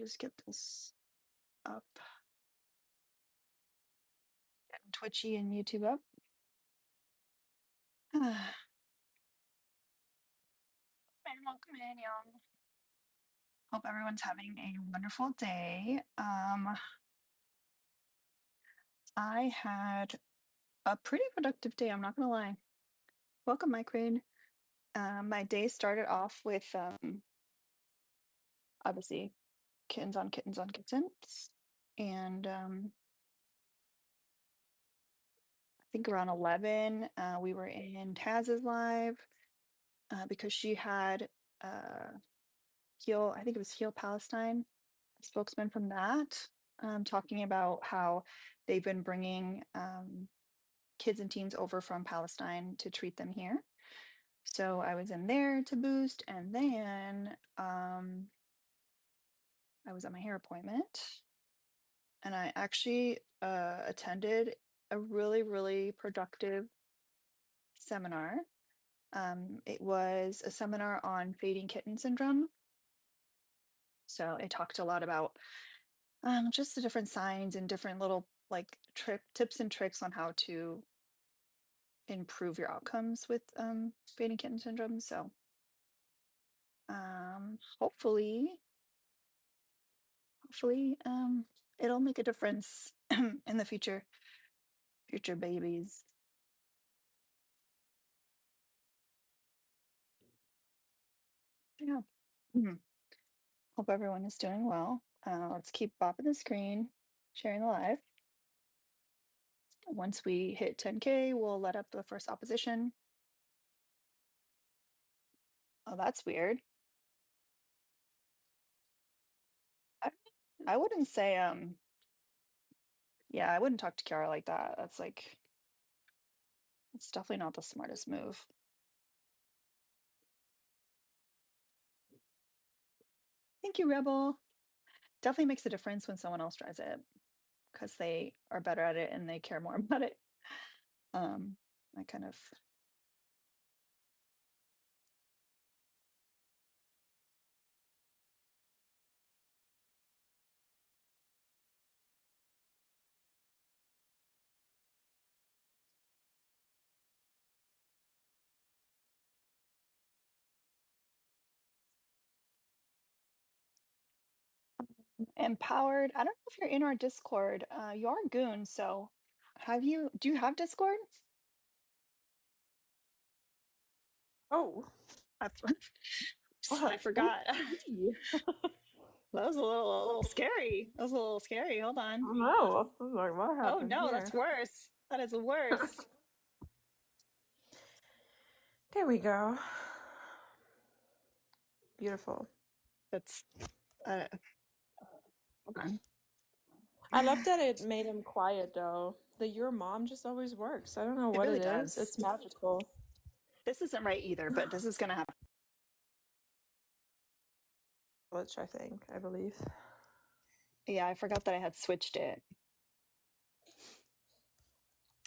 just get this up. Getting Twitchy and YouTube up. Welcome in, y'all. Hope everyone's having a wonderful day. I had a pretty productive day, I'm not gonna lie. Welcome, Mike Rain. My day started off with obviously kittens on kittens on kittens. And I think around 11, we were in Taz's live because she had I think it was Heal Palestine, spokesman from that, talking about how they've been bringing kids and teens over from Palestine to treat them here. So I was in there to boost, and then I was at my hair appointment, and I actually attended a really, really productive seminar. It was a seminar on fading kitten syndrome. So it talked a lot about just the different signs and different little like tips and tricks on how to improve your outcomes with fading kitten syndrome. So hopefully it'll make a difference in the future babies. Yeah. Mhm. Hope everyone is doing well. Let's keep bopping the screen, sharing the live. Once we hit 10K, we'll let up the first opposition. Oh, that's weird. I wouldn't say yeah, I wouldn't talk to Kiara like that. It's definitely not the smartest move. Thank you, Rebel. Definitely makes a difference when someone else tries it because they are better at it and they care more about it. I kind of empowered. I don't know if you're in our Discord. You are Goon, so do you have Discord? Oh, I, I forgot. That was a little scary. That was a little scary. Hold on. Oh no, I was like, what Oh happened no, here? that's worse. That is worse. There we go. Beautiful. That's hold on. I love that it made him quiet though. The your mom just always works. I don't know It what really it is. does. It's magical. This isn't right either, but this is gonna happen. Which I believe. Yeah, I forgot that I had switched it.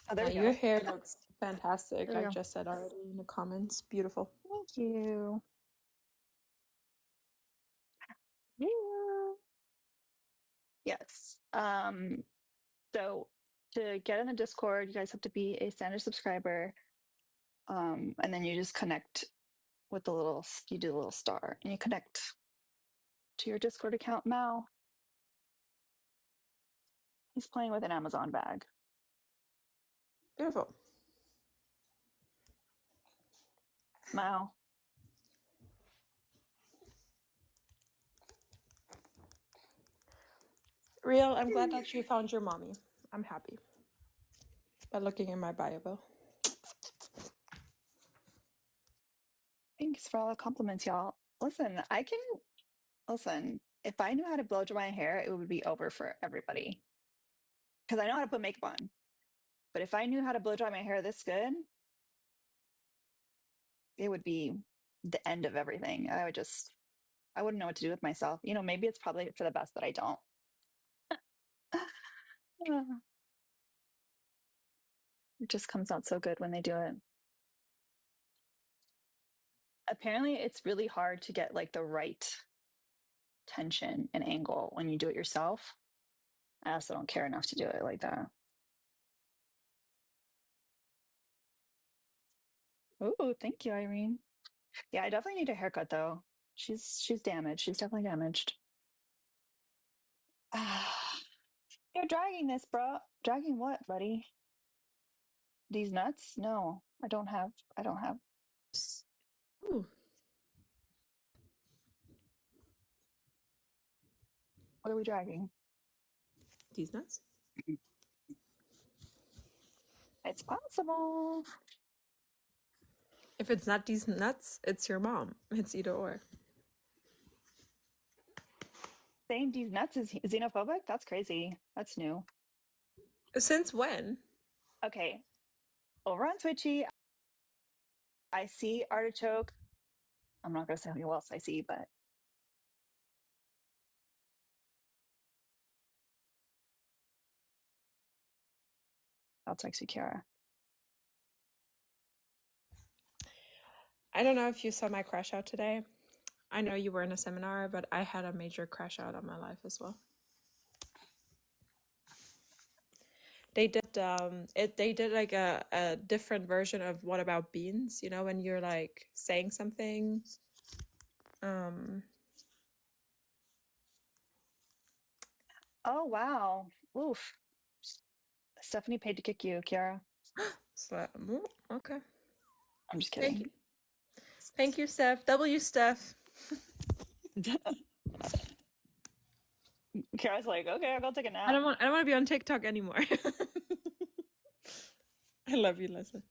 Oh, there Now we your go. hair looks fantastic. There we I go. just said already in the comments. Beautiful. Thank you. Yeah. Yes. So to get in the Discord, you guys have to be a standard subscriber. And then you just connect with you do the little star and you connect to your Discord account. Mal, he's playing with an Amazon bag. Beautiful. Mal. Real, I'm glad that you found your mommy. I'm happy. By looking in my bio bill. Thanks for all the compliments, y'all. Listen, if I knew how to blow dry my hair, it would be over for everybody. Because I know how to put makeup on. But if I knew how to blow dry my hair this good, it would be the end of everything. I wouldn't know what to do with myself. Maybe it's probably for the best that I don't. It just comes out so good when they do it. Apparently, it's really hard to get like the right tension and angle when you do it yourself. I also don't care enough to do it like that. Oh, thank you, Irene. Yeah, I definitely need a haircut though. She's damaged. She's definitely damaged. You're dragging this, bro. Dragging what, buddy? These nuts? No, I don't have. I don't have. Ooh, What are we dragging? these nuts. It's possible. If it's not these nuts, it's your mom. It's either or. Saying these nuts is xenophobic? That's crazy. That's new. Since when? Okay, over on Twitchy, I see artichoke. I'm not gonna say who else I see, but I'll text you, Kiara. I don't know if you saw my crash out today. I know you were in a seminar, but I had a major crash out on my life as well. They did like a different version of What About Beans, you know, when you're like saying something. Oh wow. Oof. Stephanie paid to kick you, Kiara. So, okay. I'm just Thank kidding. you. Thank you, Steph. W Steph. Kara's like, okay, I'll go take a I nap. don't want to be on TikTok anymore. I love you, Leslie.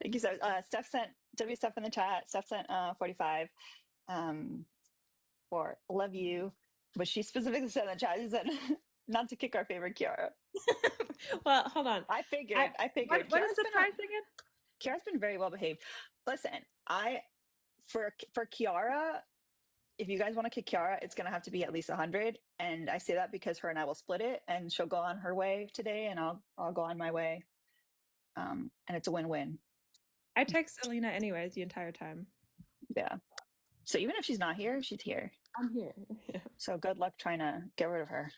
Thank you so Steph sent W Steph in the chat. Steph sent 45 for love you. But she specifically said in the chat, she said not to kick our favorite Kiara. Well, hold on. I figured. What is the price again? Kiara's been very well behaved. Listen, for Kiara, if you guys want to kick Kiara, it's gonna have to be at least 100. And I say that because her and I will split it, and she'll go on her way today, and I'll go on my way. And it's a win-win. I text Alina anyways the entire time. Yeah. So even if she's not here, she's here. I'm here. So good luck trying to get rid of her.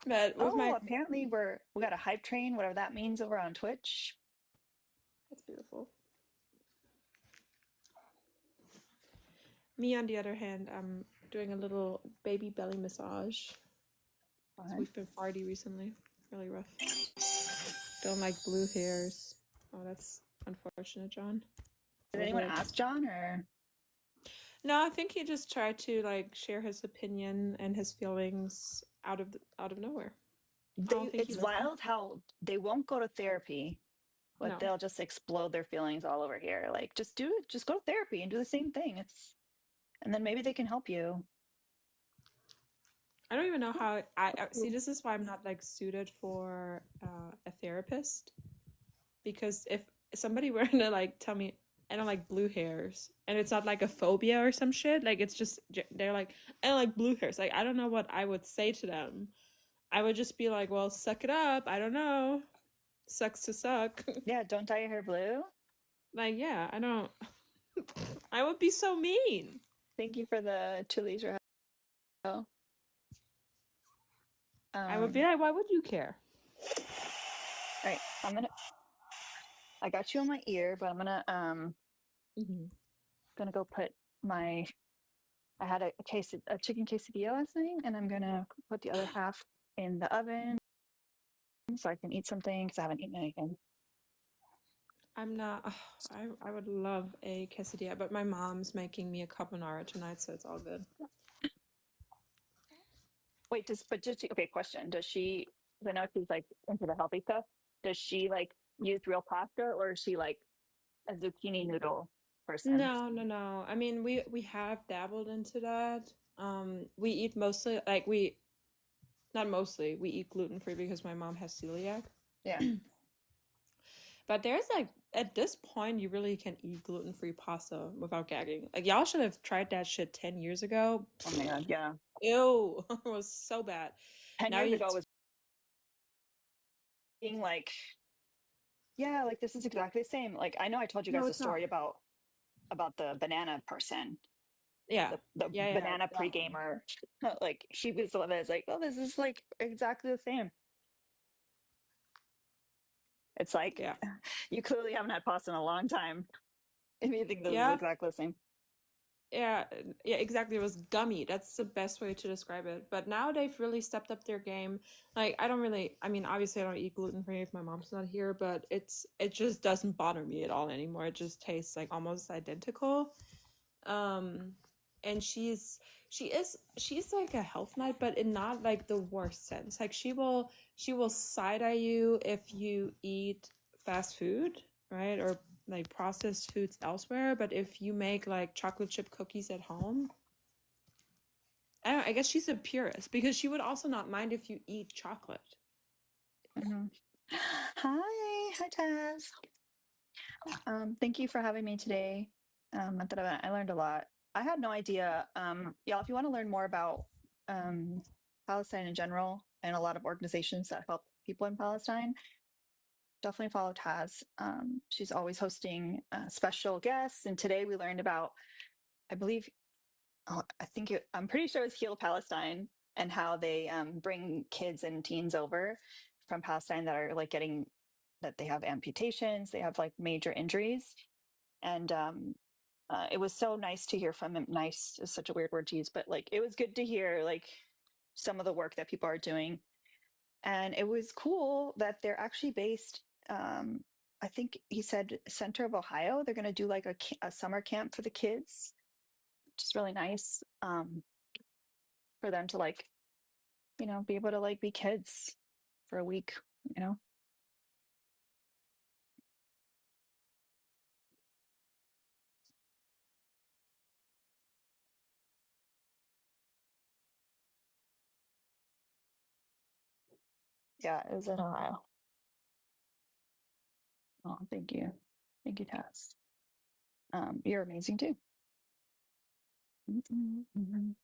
But with Apparently we got a hype train, whatever that means, over on Twitch. That's beautiful. Me, on the other hand, I'm doing a little baby belly massage. So we've been farty recently. Really rough. Don't like blue hairs. Oh, that's unfortunate, John. Did anyone ask John or? No, I think he just tried to like share his opinion and his feelings out of nowhere. It's wild how they won't go to therapy, but they'll just explode their feelings all over here. Like, just go to therapy and do the same thing. And then maybe they can help you. I don't even know how I see. This is why I'm not like suited for a therapist, because if somebody were to like tell me I don't like blue hairs, and it's not like a phobia or some shit, like it's just they're like I don't like blue hairs, like I don't know what I would say to them. I would just be like, well, suck it up. I don't know. Sucks to suck. Yeah, don't dye your hair blue. Like, yeah, I don't. I would be so mean. Thank you for the chilies. I would be like, why would you care? All right, I got you on my ear, but I'm gonna gonna go put my. I had a chicken quesadilla last night, and I'm gonna put the other half in the oven so I can eat something because I haven't eaten anything. I'm not. I would love a quesadilla, but my mom's making me a carbonara tonight, so it's all good. Wait, okay, question. Does she, I know she's like into the healthy stuff. Does she like use real pasta, or is she like a zucchini noodle person? No. I mean, we have dabbled into that. We eat mostly like not mostly. We eat gluten free because my mom has celiac. Yeah. But there's like at this point you really can eat gluten free pasta without gagging. Like y'all should have tried that shit 10 years ago. Oh my god, yeah. Ew, it was so bad. 10 years ago was being like, yeah, like this is exactly the same. Like I know I told you guys the story about the banana person. Yeah. the Yeah, yeah, banana exactly. pre-gamer. Like she was the one that's like, oh, this is like exactly the same. It's like Yeah. you clearly haven't had pasta in a long time if you think this is Yeah. exactly the same. Yeah, yeah, exactly. It was gummy. That's the best way to describe it. But now they've really stepped up their game. Like, I don't really, I mean, obviously I don't eat gluten free if my mom's not here, but it just doesn't bother me at all anymore. It just tastes like almost identical. Um, and she's like a health nut, but in not like the worst sense. Like she will side eye you if you eat fast food, right? Or like processed foods elsewhere. But if you make like chocolate chip cookies at home, I don't know, I guess she's a purist because she would also not mind if you eat chocolate. Mhm. Hi, Taz. Thank you for having me today at that event. I learned a lot. I had no idea. Y'all, if you want to learn more about um, Palestine in general and a lot of organizations that help people in Palestine, definitely follow Taz. She's always hosting special guests, and today we learned about, I believe, I'm pretty sure it's Heal Palestine and how they bring kids and teens over from Palestine that are like getting that they have amputations, they have like major injuries, and it was so nice to hear from him. Nice is such a weird word to use, but like it was good to hear like some of the work that people are doing, and it was cool that they're actually based. I think he said center of Ohio. They're going to do like a summer camp for the kids, which is really nice for them to like be able to like be kids for a week. You know, yeah, it was in Ohio. Oh, thank you, Tess. You're amazing too. Mhm.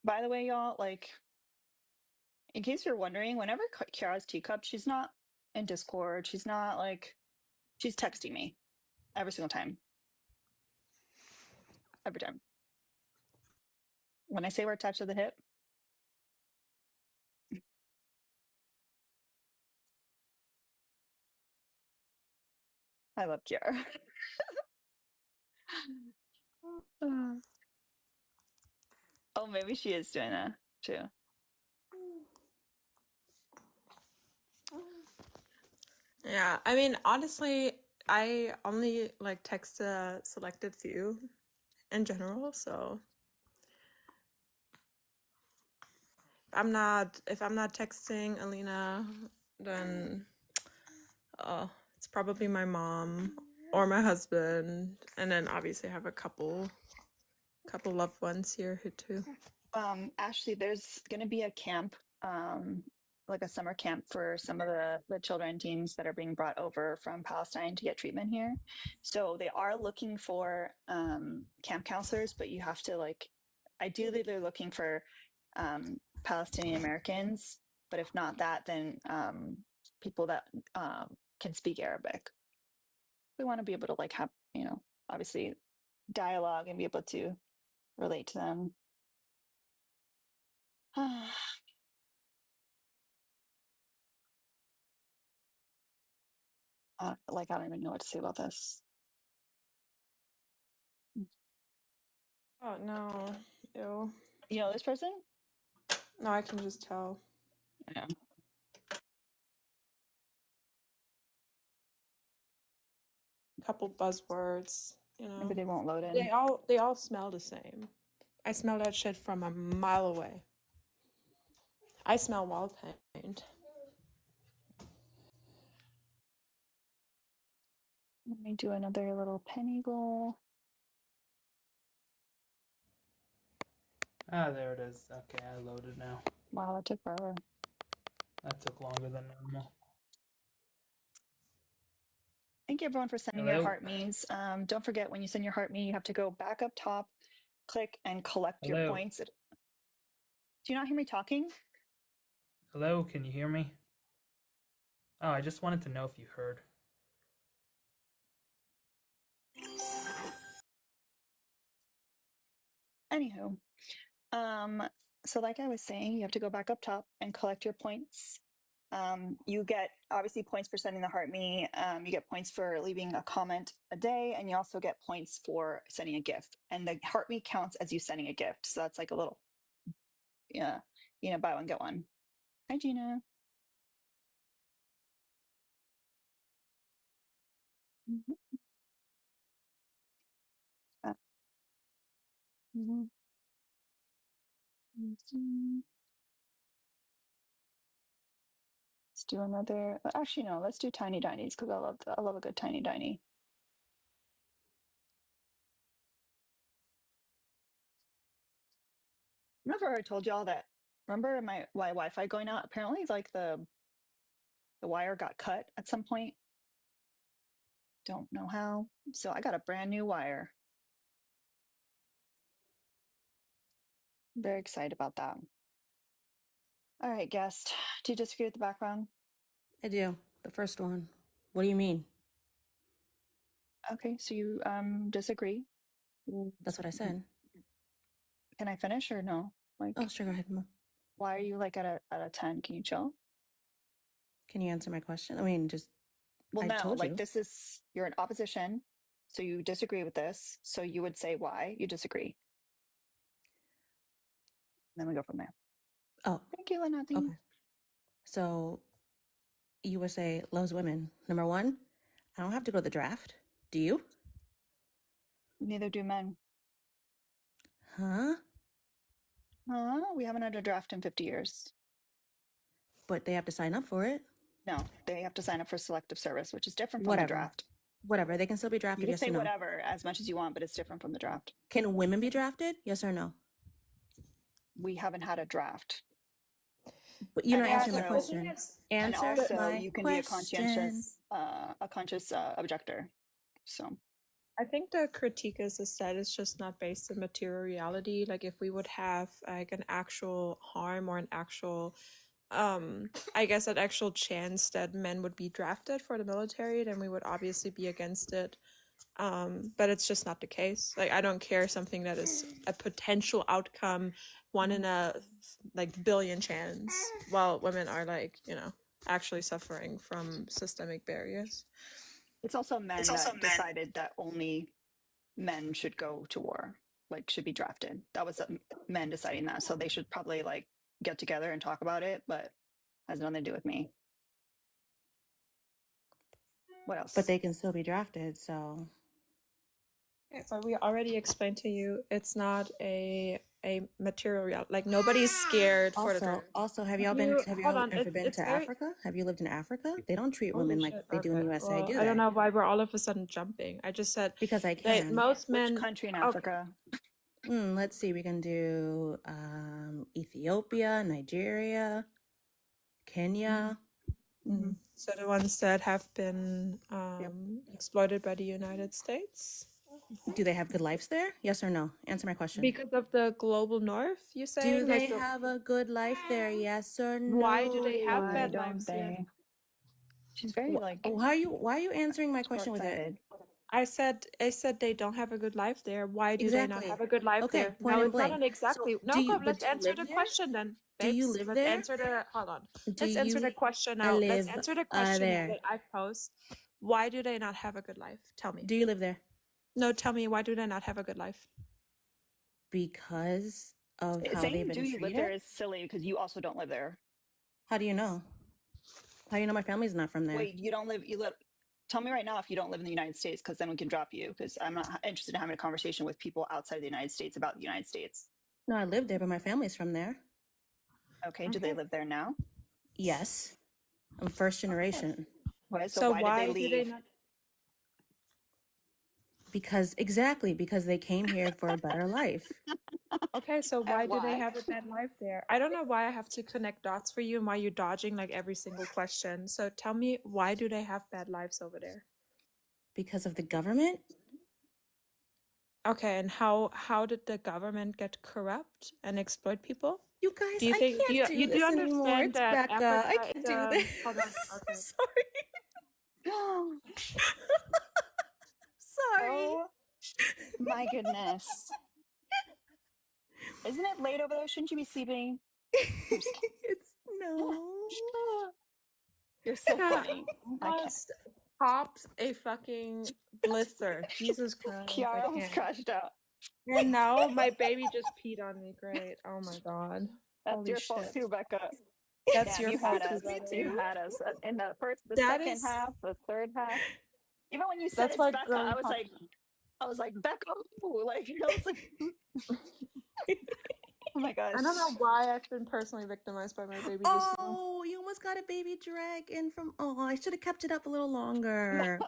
By the way, y'all, like in case you're wondering, whenever Kiara's teacup, she's not in Discord. She's not like she's texting me every single time. Every time. When I say we're attached to the hip, I love Kiara. Uh, oh, maybe she is doing that too. Yeah, I mean, honestly, I only like text a selected few in general, so if I'm not texting Alina, then it's probably my mom or my husband, and then obviously I have a couple loved ones here who too. Ashley, there's going to be a camp, like a summer camp for some of the children teams that are being brought over from Palestine to get treatment here. So they are looking for camp counselors, but you have to like, ideally, they're looking for Palestinian Americans, but if not that, then people that can speak Arabic. We want to be able to like have, obviously dialogue and be able to relate to them. Like I don't even know what to say about this. Oh no, ew. You know this person? No, I can just tell. Yeah. A couple buzzwords, Maybe they won't load They in. all they all smell the same. I smell that shit from a mile away. I smell wall paint. Let me do another little penny goal. Ah, there it is. Okay, I loaded now. Wow, that took forever. That took longer than normal. Thank you everyone for sending your Hello? heart me's. Don't forget when you send your heart me, you have to go back up top, click and collect your Hello? points. Do you not hear me talking? Hello? Can you hear me? Oh, I just wanted to know if you heard. Anywho, so like I was saying, you have to go back up top and collect your points. You get obviously points for sending the heart me. You get points for leaving a comment a day, and you also get points for sending a gift. And the heart me counts as you sending a gift. So that's like a little, yeah, buy one get one. Hi, Gina. Mhm. Mhm. Mhm. Let's do another. Actually, no. Let's do tiny dinies because I love a good tiny diny. Remember I told y'all that. Remember my Wi-Fi going out? Apparently, like the wire got cut at some point. Don't know how. So I got a brand new wire. Very excited about that. All right, guest. Do you disagree with the background? I do. The first one. What do you mean? Okay, so you disagree. That's what I said. Can I finish or no? Like, Oh, sure, go ahead, Mom. why are you like at a 10? Can you chill? Can you answer my question? I mean, Well, I no, told like you. this is you're in opposition, so you disagree with this. So you would say why you disagree. Then we go from there. Oh, Thank you, Lenati. okay. So, USA loves women. Number one, I don't have to go to the draft. Do you? Neither do men. Huh? We haven't had a draft in 50 years. But they have to sign up for it. No, they have to sign up for selective service, which is different from the Whatever. draft. Whatever. They can still be You drafted, can yes say or no? whatever as much as you want, but it's different from the draft. Can women be drafted? Yes or no? We haven't had a draft. But you're not And answering my also- question. And Answer also, my you can be question. a conscious objector. So I think the critique is that it's just not based on material reality. Like if we would have like an actual harm or an actual I guess an actual chance that men would be drafted for the military, then we would obviously be against it. But it's just not the case. Like I don't care something that is a potential outcome, one in a like billion chance, while women are like, actually suffering from systemic barriers. it's also men that decided that only men should go to war, like should be drafted. That was men deciding that. So they should probably like get together and talk about it, but has nothing to do with me. What else? But they can still be drafted, so. Okay, but we already explained to you it's not a material reality. Like nobody's scared for the draft. Also, have Hold you on, ever been it's to very. Africa? Have you lived in Africa? They don't treat Holy women like shit, they do in the okay. USA, Well, do I don't they? know why we're all of a sudden jumping. I just said Because I that can. most Which men. country in Okay. Africa? Let's see. We can do Ethiopia, Nigeria, Kenya. Mhm. So the ones that have been exploited by the United States. Do they have good lives there? Yes or no? Answer my question. Because of the global north, you Do saying? they Like the, have a good life there? Yes or no? why do they have Why bad don't lives they? here? She's very like Why are you answering my question with it? short-sighted. I said they don't have a good life there. Why do they not Exactly. have a good life Okay, there? point No, and it's not blank. an exactly. So No, but let's do you answer live the there? question then, Do you babes. live Let's there? answer the. Hold on. Do Let's answer you the question now. Let's live answer the question now there? that I posed. Why do they not have a good life? Tell me. Do you live there? No, tell me. Why do they not have a good life? Because of how they've Saying been do you live there treated? is silly because you also don't live there. How do you know? How do you know my family's not from there? Wait, you live. Tell me right now if you don't live in the United States, because then we can drop you. Because I'm not interested in having a conversation with people outside of the United States about the United States. No, I live there, but my family's from there. Okay, do they live there now? Yes. I'm first generation. Okay, so So why did they do they leave? not? Because they came here for a better life. Okay, so why do they why? have a bad life there? I don't know why I have to connect dots for you and why you're dodging like every single question. So tell me, why do they have bad lives over there? Because of the government? Okay, and how did the government get corrupt and exploit people? You guys, Do you I think can't do you do this anymore. understand It's that Becca. I Africa can't is do this. hold on, I'm okay. sorry. Sorry. Oh my goodness. Isn't it late over there? Shouldn't you be sleeping? I'm just kidding. It's no. You're so Yeah, funny. I can't. almost popped a fucking blister. Jesus Christ, I Kiara almost can't. crashed out. And now my baby just peed on me. Great. Oh my god. That's Holy your fault shit. too, Becca. That's Damn, your you fault had too, us. Me brother. You too. had us in the That second is half, the third half. Even when you said that's it's why Becca, girly pop. I was like Becca, who? Like I was like, oh my gosh. I don't know why I've been personally victimized by my baby just now. Oh, you almost got a baby dragon from. Oh, I should have kept it up a little longer.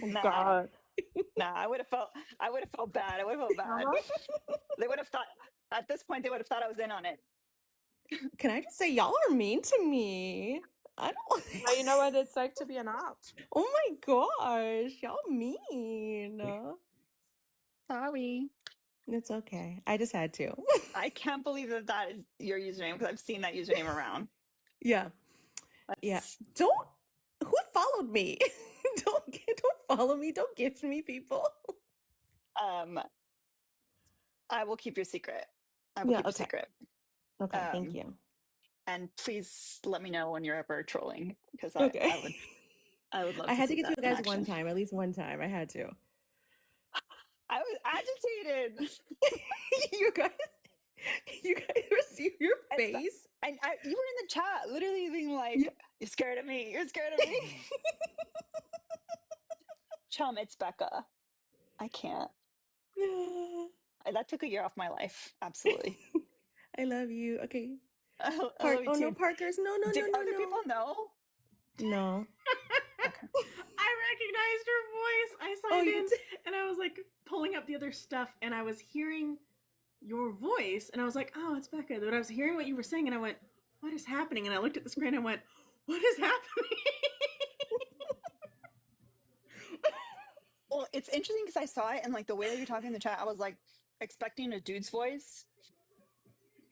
Nah, God. nah. I would have felt bad. I would have felt bad. They would have thought at this point they would have thought I was in on it. Can I just say y'all are mean to me? I don't. Now you know what it's like to be an op. Oh my gosh, y'all mean. Sorry. It's okay. I just had to. I can't believe that is your username because I've seen that username around. Yeah. Yeah. That's, Don't. Who followed me? Don't follow me. Don't gift me, people. I will keep your secret. I will Yeah. keep your Okay. secret. Okay. Thank Um, you. and please let me know when you're ever trolling because Okay. I would love I to had to see get you that in guys one action. time, at least one time. I had to. I was agitated. You guys receive your And face. you were in the chat, literally being like, Yeah. "You're scared of me. You're scared of me." Chum, it's Becca. I can't. That took a year off my life. Absolutely. I love you. Okay. I love you Oh no, too. Parker's. No, no, Did no, no, other people no. know? No. Okay. I recognized her voice. I Oh, signed you in did? and I was like pulling up the other stuff and I was hearing your voice and I was like, oh, it's Becca. But I was hearing what you were saying and I went, what is happening? And I looked at the screen and went, what is happening? Well, it's interesting because I saw it and like the way that you're talking in the chat, I was like expecting a dude's voice,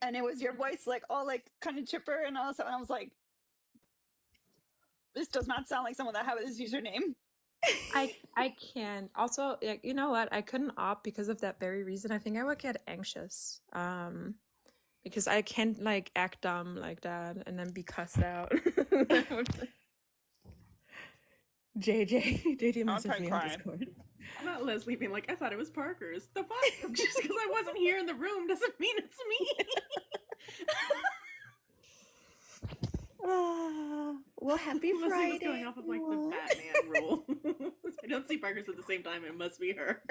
and it was your voice, like all like kind of chipper and all stuff. And I was like, this does not sound like someone that has this username. I can also, like, you know what, I couldn't opt because of that very reason. I think I would get anxious because I can't like act dumb like that and then be cussed out. JJ I'll messaged try me on crying. Discord. Not Leslie being like, I thought it was Parker's. The fuck? Just because I wasn't here in the room doesn't mean it's me. Well, happy Leslie Friday. was going off of like the everyone. Batman rule. I don't see Parker's at the same time. It must be her.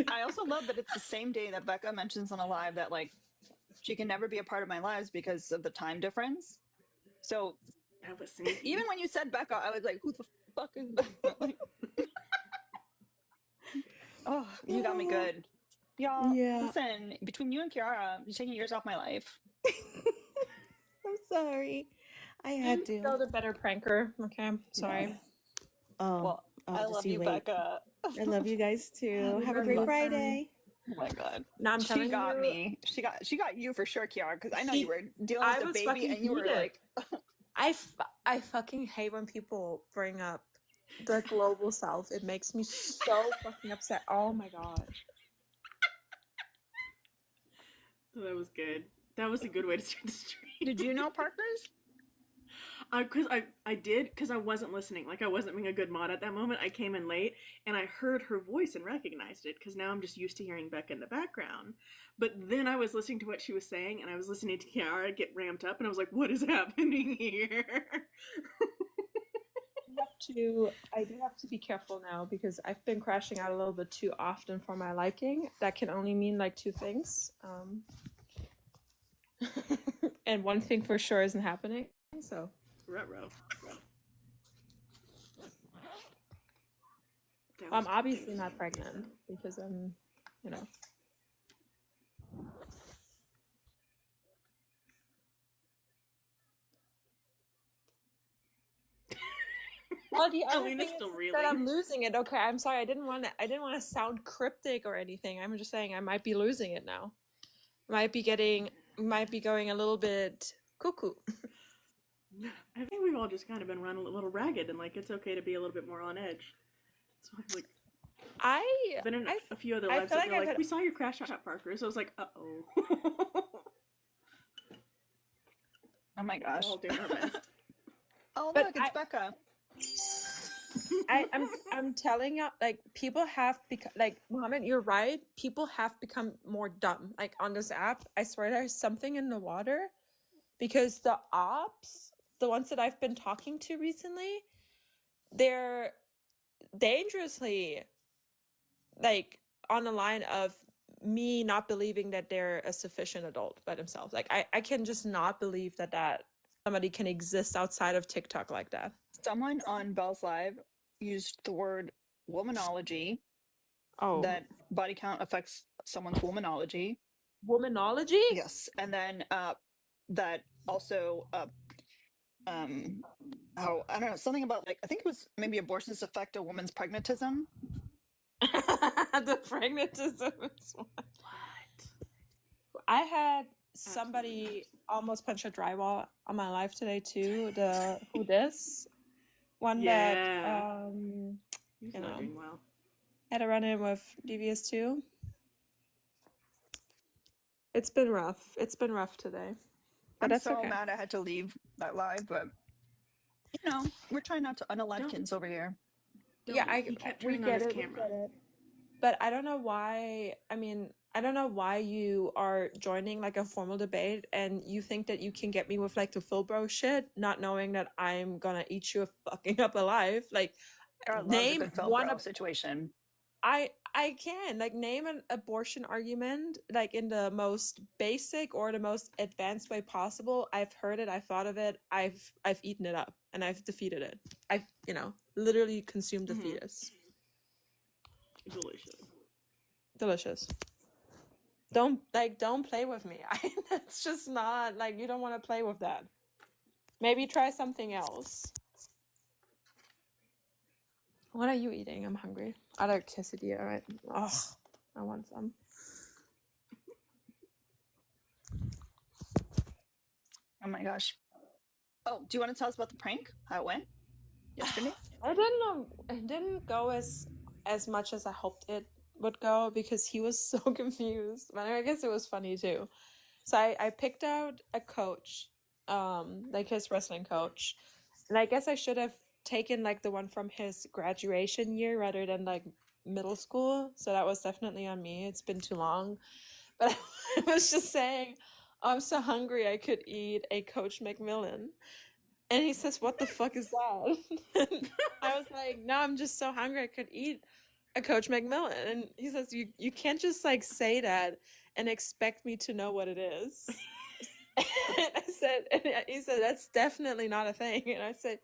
I also love that it's the same day that Becca mentions on a live that like she can never be a part of my lives because of the time difference. So That was sneaky. even when you said Becca, I was like, who the fuck is Becca? Like, oh, you got me good. Y'all, Yeah. listen, between you and Kiara, you're taking years off my life. I'm sorry. I had to. Still the better pranker. Okay, sorry. Oh, Well, I just love you you, wait. Becca. I love you guys too. Have a You're great welcome. Friday. Oh my god. No, I'm She telling got you, me. She got you for sure, Kiara, because I know She- you were dealing I with the was baby fucking and you were heated. like, I fucking hate when people bring up the global south. It makes me so fucking upset. Oh my god. Oh, that was good. That was a good way to start the stream. did you know Parker's? Because I did, because I wasn't listening. Like, I wasn't being a good mod at that moment. I came in late, and I heard her voice and recognized it, because now I'm just used to hearing Becca in the background. But then I was listening to what she was saying, and I was listening to Kiara get ramped up, and I was like, what is happening here? I do have to be careful now because I've been crashing out a little bit too often for my liking. That can only mean like two things. And one thing for sure isn't happening. So Ruh-roh. That I'm was obviously not pregnant because I'm, you know. Well, the other Alina's thing still is reeling. that I'm losing it. Okay, I'm sorry. I didn't want to sound cryptic or anything. I'm just saying I might be losing it now. Might be going a little bit cuckoo. I think we've all just kind of been run a little ragged, and like it's okay to be a little bit more on edge. So I'm like, I Been in I a few other I lives feel that like they're I've like, had we saw your crash out, Parker. So I was like, uh-oh. Oh my We're gosh. all doing our best. Oh but look, it's Becca. I'm telling you, like people have become like Mohammed, you're right. People have become more dumb. Like on this app, I swear there's something in the water because the ops, the ones that I've been talking to recently, they're dangerously like on the line of me not believing that they're a sufficient adult by themselves. Like I can just not believe that somebody can exist outside of TikTok like that. Someone on Bell's Live used the word womanology, Oh, that body count affects someone's womanology. womanology? Yes. And then that also how, I don't know, something about like, I think it was maybe abortions affect a woman's pragmatism. The pragmatism is one. What? I had Absolutely somebody not. almost punch a drywall on my life today too. The who this one that Yeah. He's you not know doing well. had a run in with Devious too. It's been rough. It's been rough today. But I'm that's so okay. mad I had to leave that live, but you know, we're trying not to unalive Don't kids over here. Yeah, he kept we turning on get his it, we camera. get it. But I don't know why. I mean, I don't know why you are joining like a formal debate and you think that you can get me with like the full bro shit, not knowing that I'm gonna eat you fucking up alive. Like, Era loves a name good Phil one Bro of situation. I can like name an abortion argument like in the most basic or the most advanced way possible. I've heard it, I've thought of it, I've eaten it up and I've defeated it. I've literally consumed the fetus. Delicious. Delicious. Don't play with me. That's just not like you don't want to play with that. Maybe try something else. What are you eating? I'm hungry. Other quesadilla, right? Oh, I want some. Oh my gosh. Oh, do you want to tell us about the prank? How it went yesterday? It didn't go as much as I hoped it would go because he was so confused. But I guess it was funny too. So I picked out a coach, like his wrestling coach. And I guess I should have taken like the one from his graduation year rather than like middle school. So that was definitely on me. It's been too long. But I was just saying, I'm so hungry I could eat a Coach McMillan. And he says, "What the fuck is that?" And I was like, "No, I'm just so hungry I could eat a Coach McMillan." And he says, "You can't just like say that and expect me to know what it is." And he said, "That's definitely not a thing." And I said,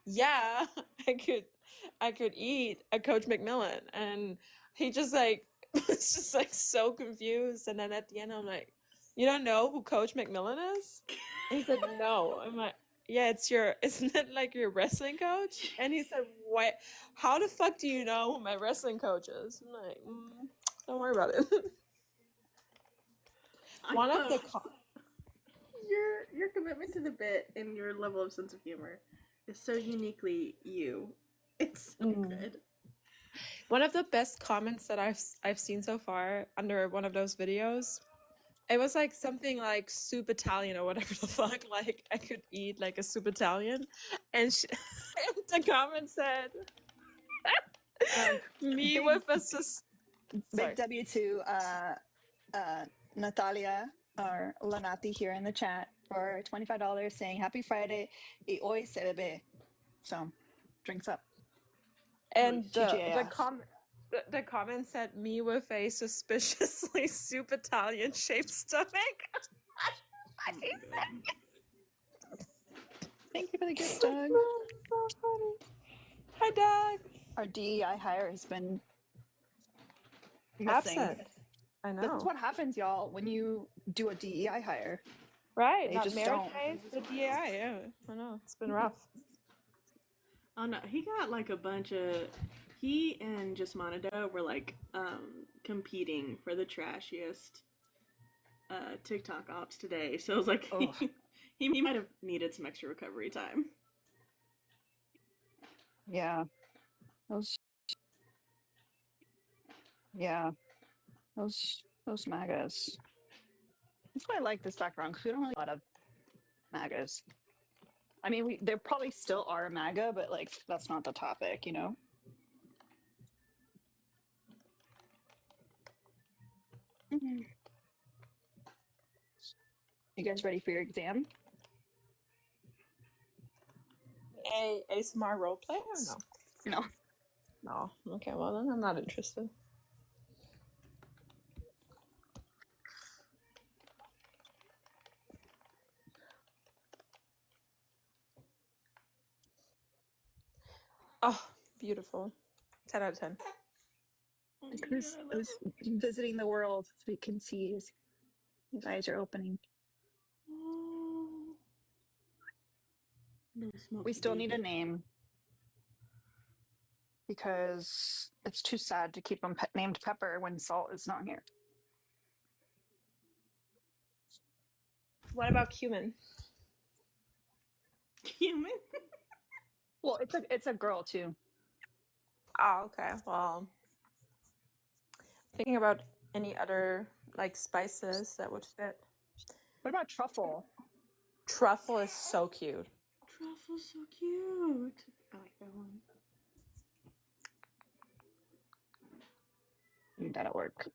"Yeah, I could eat a Coach McMillan." And he just like was just like so confused. And then at the end, I'm like, "You don't know who Coach McMillan is?" And he said, "No." I'm like, "Yeah, isn't it like your wrestling coach?" And he said, "What? How the fuck do you know who my wrestling coach is?" I'm like, "Don't worry about it." One of the Your commitment to the bit and your level of sense of humor is so uniquely you. It's so good. one of the best comments that I've seen so far under one of those videos, it was like something like soup Italian or whatever the fuck. Like I could eat like a soup Italian, and, and the comment said, "Me Big, with a sus." Sorry. big W to Natalia or Lanati here in the chat for $25 saying happy Friday y hoy se bebe. So drinks up. And TGIF. the comment said, "Me with a suspiciously soup Italian shaped stomach." Oh my God. Thank you for the gift, Doug. So funny. Hi, Doug. Our DEI hire has been missing. Absent. I This is know. what happens, y'all, when you do a DEI hire. Right, They not just merit don't. based, but yeah, yeah. I know it's been rough. Oh no, he got like a bunch of. He and Just Monaco were like competing for the trashiest TikTok ops today. So it was like Ugh. he might have needed some extra recovery time. Yeah. Those Yeah, those MAGAs. That's why I like this background because we don't really have a lot of MAGAs. I mean, there probably still are MAGA, but like that's not the topic, you know. You guys ready for your exam? A ASMR roleplay or no? No. No. Okay, well then I'm not interested. Oh, beautiful. 10 out of 10. Oh Like my who's God, I love visiting the world so we can see his eyes are opening. Oh, no We smoky still need a baby. name because it's too sad to keep him named Pepper when Salt is not here. What about cumin? Human. Well, it's a girl too. Oh, okay. Well, thinking about any other like spices that would fit. What about truffle? Truffle is so cute. Truffle's so cute. I like that one. That'll work.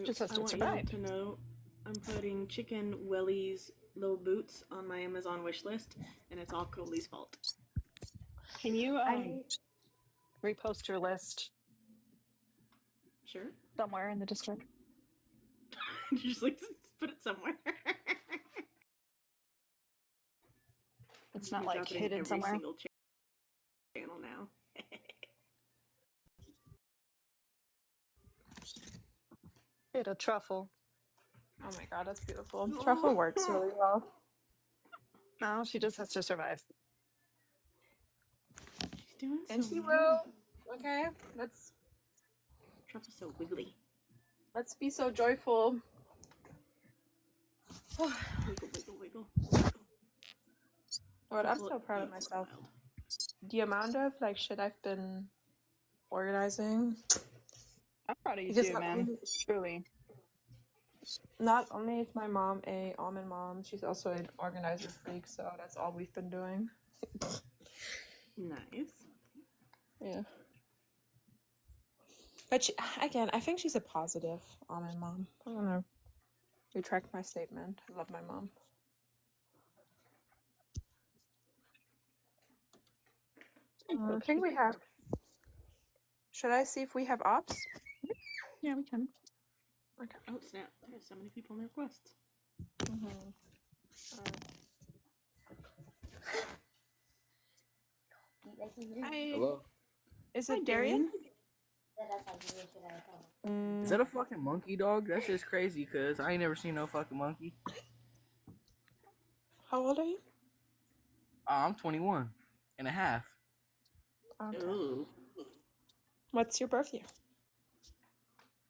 Just has I to want y'all survive. to know I'm putting Chicken Welly's little boots on my Amazon wish list, and it's all Coley's fault. Can you repost your list Sure. somewhere in the Discord? Just like put it somewhere. It's I'm not gonna like drop it in hidden every somewhere. single channel now. Hit a truffle. Oh my god, that's beautiful. Truffle works really well. No, she just has to survive. She's doing And so she well. will. Okay, Truffle's so wiggly. let's be so joyful. Wiggle, wiggle, wiggle. Lord, I'm Truffle so proud of eats myself. wild. The amount of like shit I've been organizing. I'm proud of you Because too, man. Truly. not only is my mom a almond mom, she's also an organizer freak, so that's all we've been doing. Nice. Yeah. But she, again, I think she's a positive almond mom. I don't know. Retract my statement. I love my mom. I think we have. Should I see if we have ops? Yeah, we can. Okay. Oh snap! There's so many people in the requests. Hi. Hello? Is Hi, it Darian? Is that a fucking monkey, dog? That's just crazy, cuz I ain't never seen no fucking monkey. How old are you? I'm 21 and a half. Okay. Ooh. What's your birth year?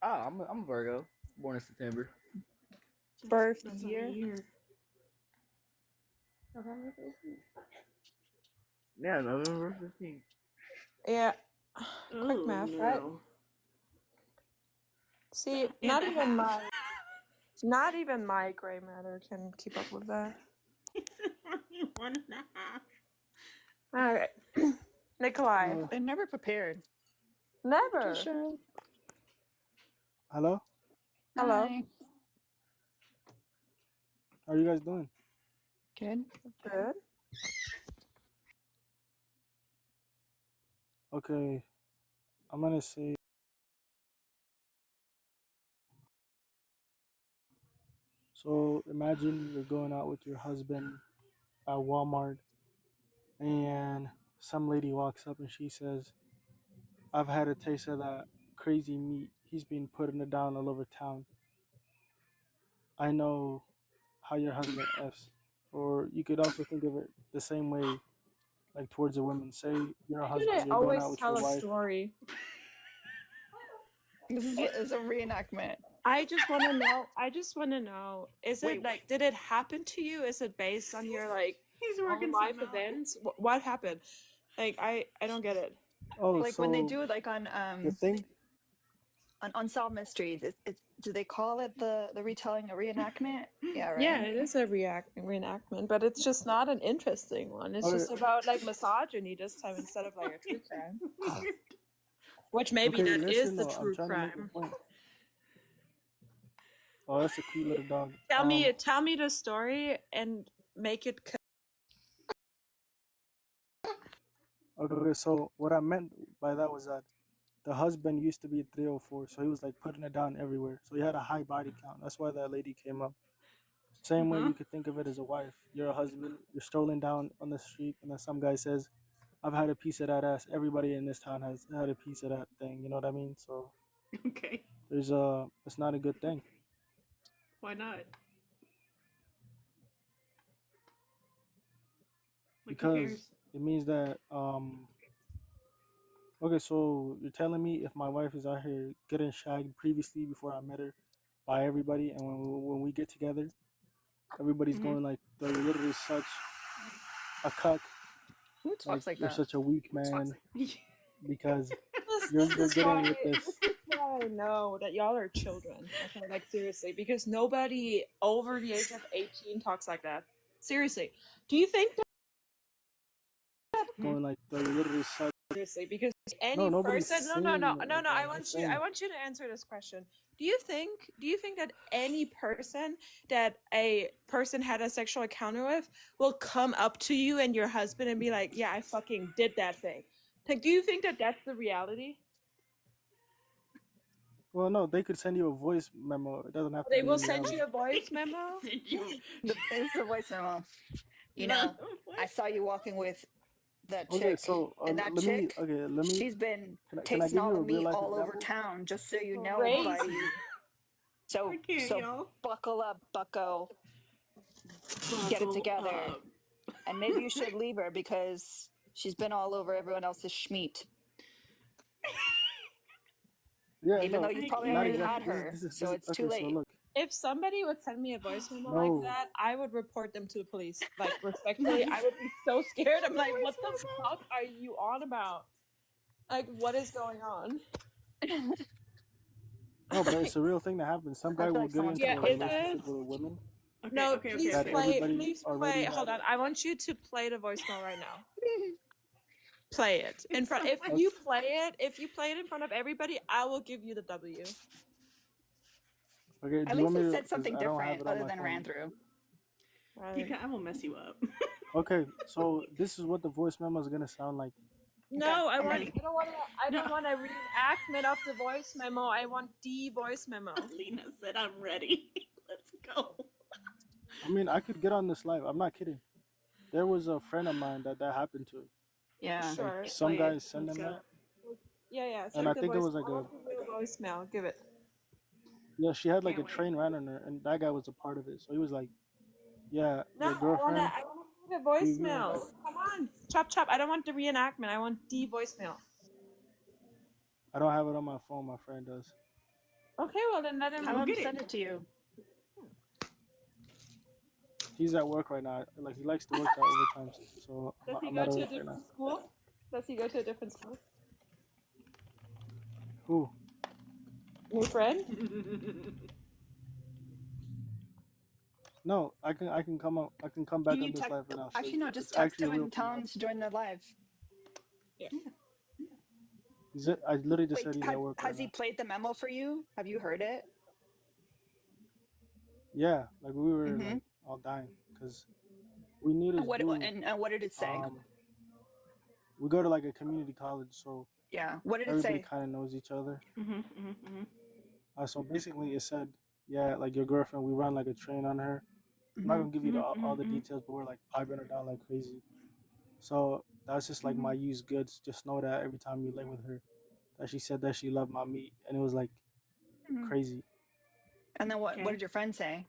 I'm a Virgo, born in September. Birth That's year? on a year. Yeah, November 15th. Yeah. Oh, Quick math, no. right? See, not even my gray matter can keep up with that. It's only 1.5. All right, Nikolai. They're never prepared. Never. Hello? Hello. Hi. How are you guys doing? Good. Good. Okay, I'm gonna say so imagine you're going out with your husband at Walmart and some lady walks up and she says, I've had a taste of that crazy meat. He's been putting it down all over town. I know how your husband F's. Or you could also think of it the same way, like towards a woman. Say you're a Why do they husband, you're going always out with tell your a wife. story? This is a reenactment. I just want to know. Is Wait, it like, did it happen to you? Is it based on your like He's own working life something out. events? What happened? Like I don't get it. Oh, Like when they so do it like the thing. on Unsolved Mysteries, it's do they call it the retelling, a reenactment? Yeah, Yeah, right. it is a reenactment, but it's just not an interesting one. It's Okay, just about like misogyny this time instead of like a true crime. Which maybe okay, that is listen. the No, I'm true trying to make a crime. point. Oh, that's a cute little dog. Tell me the story and make it. Okay, so what I meant by that was that the husband used to be 304, so he was like putting it down everywhere. So he had a high body count. That's why that lady came up. Same way Uh-huh. you could think of it as a wife. You're a husband, you're strolling down on the street, and then some guy says, I've had a piece of that ass. Everybody in this town has had a piece of that thing. You know what I mean? So Okay. it's not a good thing. Why not? Like, who Because cares? it means that, okay, so you're telling me if my wife is out here getting shagged previously before I met her by everybody, and when we get together, everybody's Mhm. going like, "Though you're literally such a cuck, Who like talks like you're that? such a weak man because This you're is why getting with this." I know that y'all are children. Okay, like seriously, because nobody over the age of 18 talks like that. Seriously, do you think that? Going like, "Though you're literally such." Seriously, because No, any nobody's person, saying it like that. I I'm want just you, saying. to answer this question. Do you think that any person that a person had a sexual encounter with will come up to you and your husband and be like, "Yeah, I fucking did that thing." Like, do you think that that's the reality? Well, no, they could send you a voice memo. It doesn't have to They be will in send reality. you a voice memo. Send you It's the voice memo. You not know, a I voice. saw you walking with that Okay, chick, so and that let me. chick, Okay, let me. she's been Can I tasting give all you the a real meat life all over example? town, just so you know, Crazy. buddy. I So can't, so y'all. buckle up, bucko, get it Buckle together. up. And maybe you should leave her because she's been all over everyone else's schmeat, Yeah, even though no, you've I probably not already can't. had exactly. her. This So is it's too okay. So late. look, If somebody would send me a voice memo like no, that, I would report them to the police. Like, respectfully, I would be so scared. I'm like, what the fuck are you on about? Like, what is going on? no, but it's a real thing that happens. Some I guy feel will like get someone's into gonna Yeah, a clip is that. it? relationship with a woman Okay, No, okay, okay, that okay. everybody already Hold had. on. I want you to play the voicemail right now. Play it in It's front. so If funny. you play it, in front of everybody, I will give you the W. Okay, At do you want least me it to? said Because something I don't have different it on other my than ran phone. through. Right. I will mess you up. Okay, so this is what the voice memo is gonna sound like. Okay, No, I'm ready. I No. don't want a reenactment of the voice memo. I want the voice memo. Lena said I'm ready. Let's go. I mean, I could get on this live. I'm not kidding. There was a friend of mine that happened to. Yeah. Like Sure. some Play it. guys send Let's them go. that, Yeah. and Send I the think it voice. was like I a want to hear a voicemail. Give it. yeah. She had like a Can't wait. train ran on her, and that guy was a part of it. So he was like, "Yeah, No, your girlfriend, I wanna hear the you're voicemail. like." Come on. Chop chop. I don't want the reenactment. I want the voicemail. I don't have it on my phone. My friend does. Okay, well then let Have Go him. him get it. send it to you. He's at work right now. Like he likes to work that overtime, so Does he I'm go not at to a work right now. different school? Does he go to a different school? Who? Your friend? No, I can come up. I can come Can back you on this text? live and I'll show Actually, you. no. Just It's text actually a him real and thing tell that him happened. to join the live. Yeah. I literally just Wait, said he's at work right has he now. played the memo for you? Have you heard it? Yeah, like we were Mm-hmm. like all dying because we knew this What dude. and what did it say? We go to like a community college, so Yeah. What did it everybody say? kind of knows each other. Mm-hmm. So basically, it said, yeah, like your girlfriend, we run like a train on her. I'm not Mm-hmm. gonna give you all the details, but we're like piping her down like crazy. So that's just like my used goods. Just know that every time you lay with her, that she said that she loved my meat, and it was like Mm-hmm. crazy. And then what Okay. did your friend say?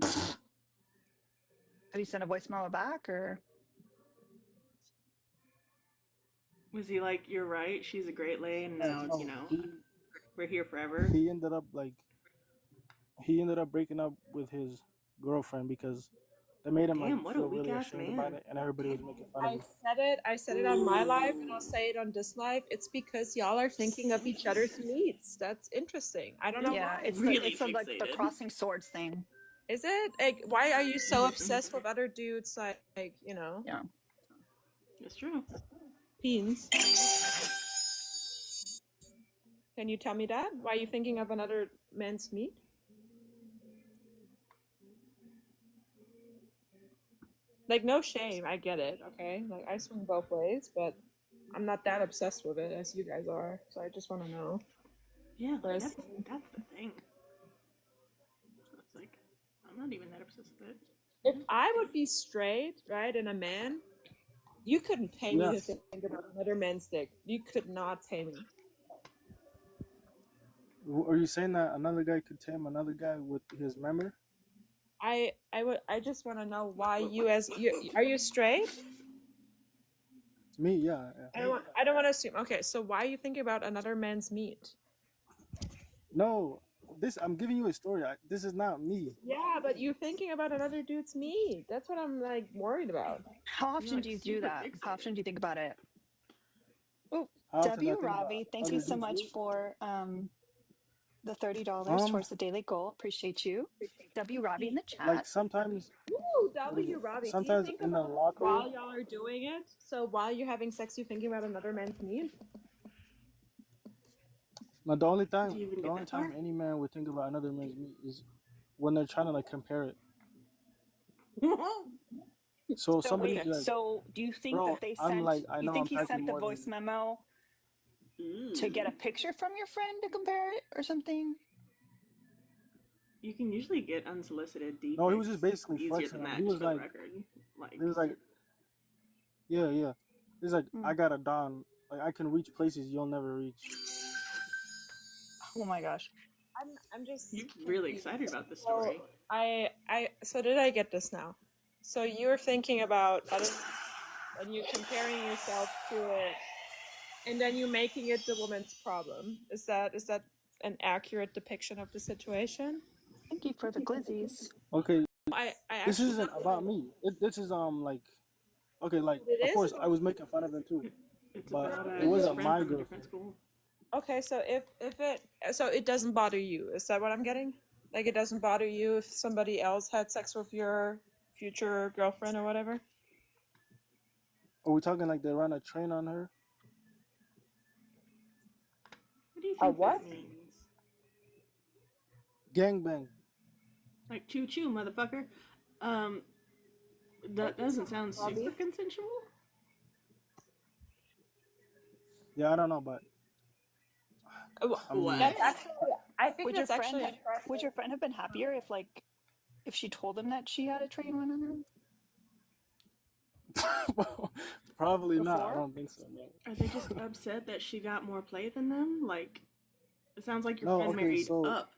Did he send a voicemail back or? Was he like, "You're right. She's a great lay, and now No, we're here forever." he ended up like he ended up breaking up with his girlfriend because They made him like Damn, what a feel weak really ass ashamed about man. it, and everybody was making fun of him. I said it on my live, and I'll say it on this live. It's because y'all are thinking of each other's needs. That's interesting. I don't know Yeah, why. it's Really like the fixated. crossing swords thing. Is it like why are you so obsessed with other dudes? Like you know, Yeah. It's true. peens. Can you tell me that? Why are you thinking of another man's meat? Like no shame, I get it. Okay, like I swing both ways, but I'm not that obsessed with it as you guys are. So I just want to know. Yeah, like Whereas that's the thing. It's like I'm not even that obsessed with it. if I would be straight, right, and a man, you couldn't pay me Yeah. to think about another man's dick. You could not pay me. Are you saying that another guy could tame another guy with his member? I just want to know why you as you are you straight? Me, yeah. I don't want to assume. Okay, so why are you thinking about another man's meat? No, I'm giving you a story. This is not me. Yeah, but you're thinking about another dude's meat. That's what I'm like worried about. How often like, do you do super that? How often fixated. do you think about it? Oh, How often I W. think about Ravi, thank you other so dudes' much meat? for the $30 Um, towards the daily goal. Appreciate you. W. Ravi in the like chat. sometimes, Ooh, what is W. it? Robbie, do you Sometimes think in the about locker room. while y'all are doing it? So while you're having sex, you're thinking about another man's meat? No, the only Do you even the get only that far? time any man would think about another man's meat is when they're trying to like compare it. So So somebody wait, Okay. like, so do you think bro, that they I'm sent, like, I you know think I'm he packing sent the more than voice you. memo to get a picture from your friend to compare it or something? You can usually get unsolicited deep No, he was pics just basically easier flexing than on him. that, He just was for the like, record. Like, he was like, yeah, yeah. He's like, Mm. I got a Don. Like I can reach places you'll never reach. Oh my gosh. I'm just you're really confused. excited about this So story. so did I get this now? So you're thinking about other and you're comparing yourself to it, and then you're making it the woman's problem. Is that an accurate depiction of the situation? Thank you for the glizzies. Okay, I this actually isn't about me. This is like, okay, like it of is course I about was making fun of him too, It's but about it his wasn't friend my from a different girlfriend. school. okay. So if it doesn't bother you, is that what I'm getting? Like it doesn't bother you if somebody else had sex with your future girlfriend or whatever? Are we talking like they ran a train on her? What do you A think what? that means? Gangbang. Like, choo choo, motherfucker. That doesn't sound super consensual. Yeah, I don't know, but What? That's actually, I think Would your that's friend actually would impressive. your friend have been happier if she told him that she had a train run on her probably not. I before? don't think so. No. Are they just upset that she got more play than them? Like, it sounds like your No. friend Okay. married So up.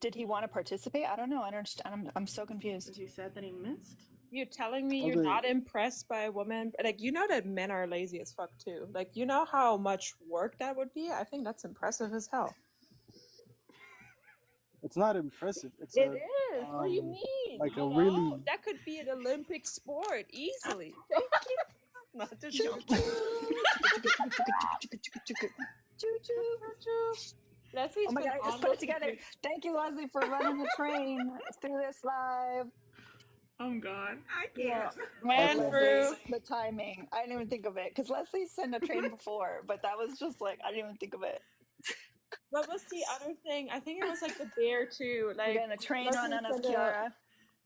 Did he want to participate? I don't know. I don't understand. I'm so Is confused. he sad that he missed? You're telling me you're okay. not impressed by a woman? Like, you know that men are lazy as fuck too. Like, you know how much work that would be? I think that's impressive as hell. It's not impressive. It's It is. What do you um mean? like a Hello? really That could be an Olympic sport easily. Thank you. Not a Choo joke. choo. Leslie's Oh my been god, I just on put it with together. you. Thank you, Leslie, for running the train through this live. I'm gone. I Yeah. can't. Man Okay. through. The timing. I didn't even think of it because Leslie sent a train before, but that was just like I didn't even think of it. What was the other thing? I think it was like the bear too. We're Like getting a train run Leslie on us, sent a Kiara.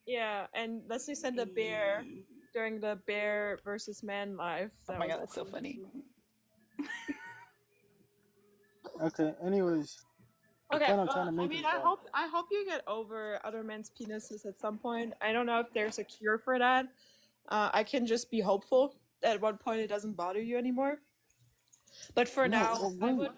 yeah, and Leslie sent a bear during the bear versus man live. Oh That my was god, that's so funny. Okay. Anyways, the okay. point I'm trying Well, to I make mean, is that I hope you get over other men's penises at some point. I don't know if there's a cure for that. I can just be hopeful that at one point it doesn't bother you anymore. But for no. now, Well, wait.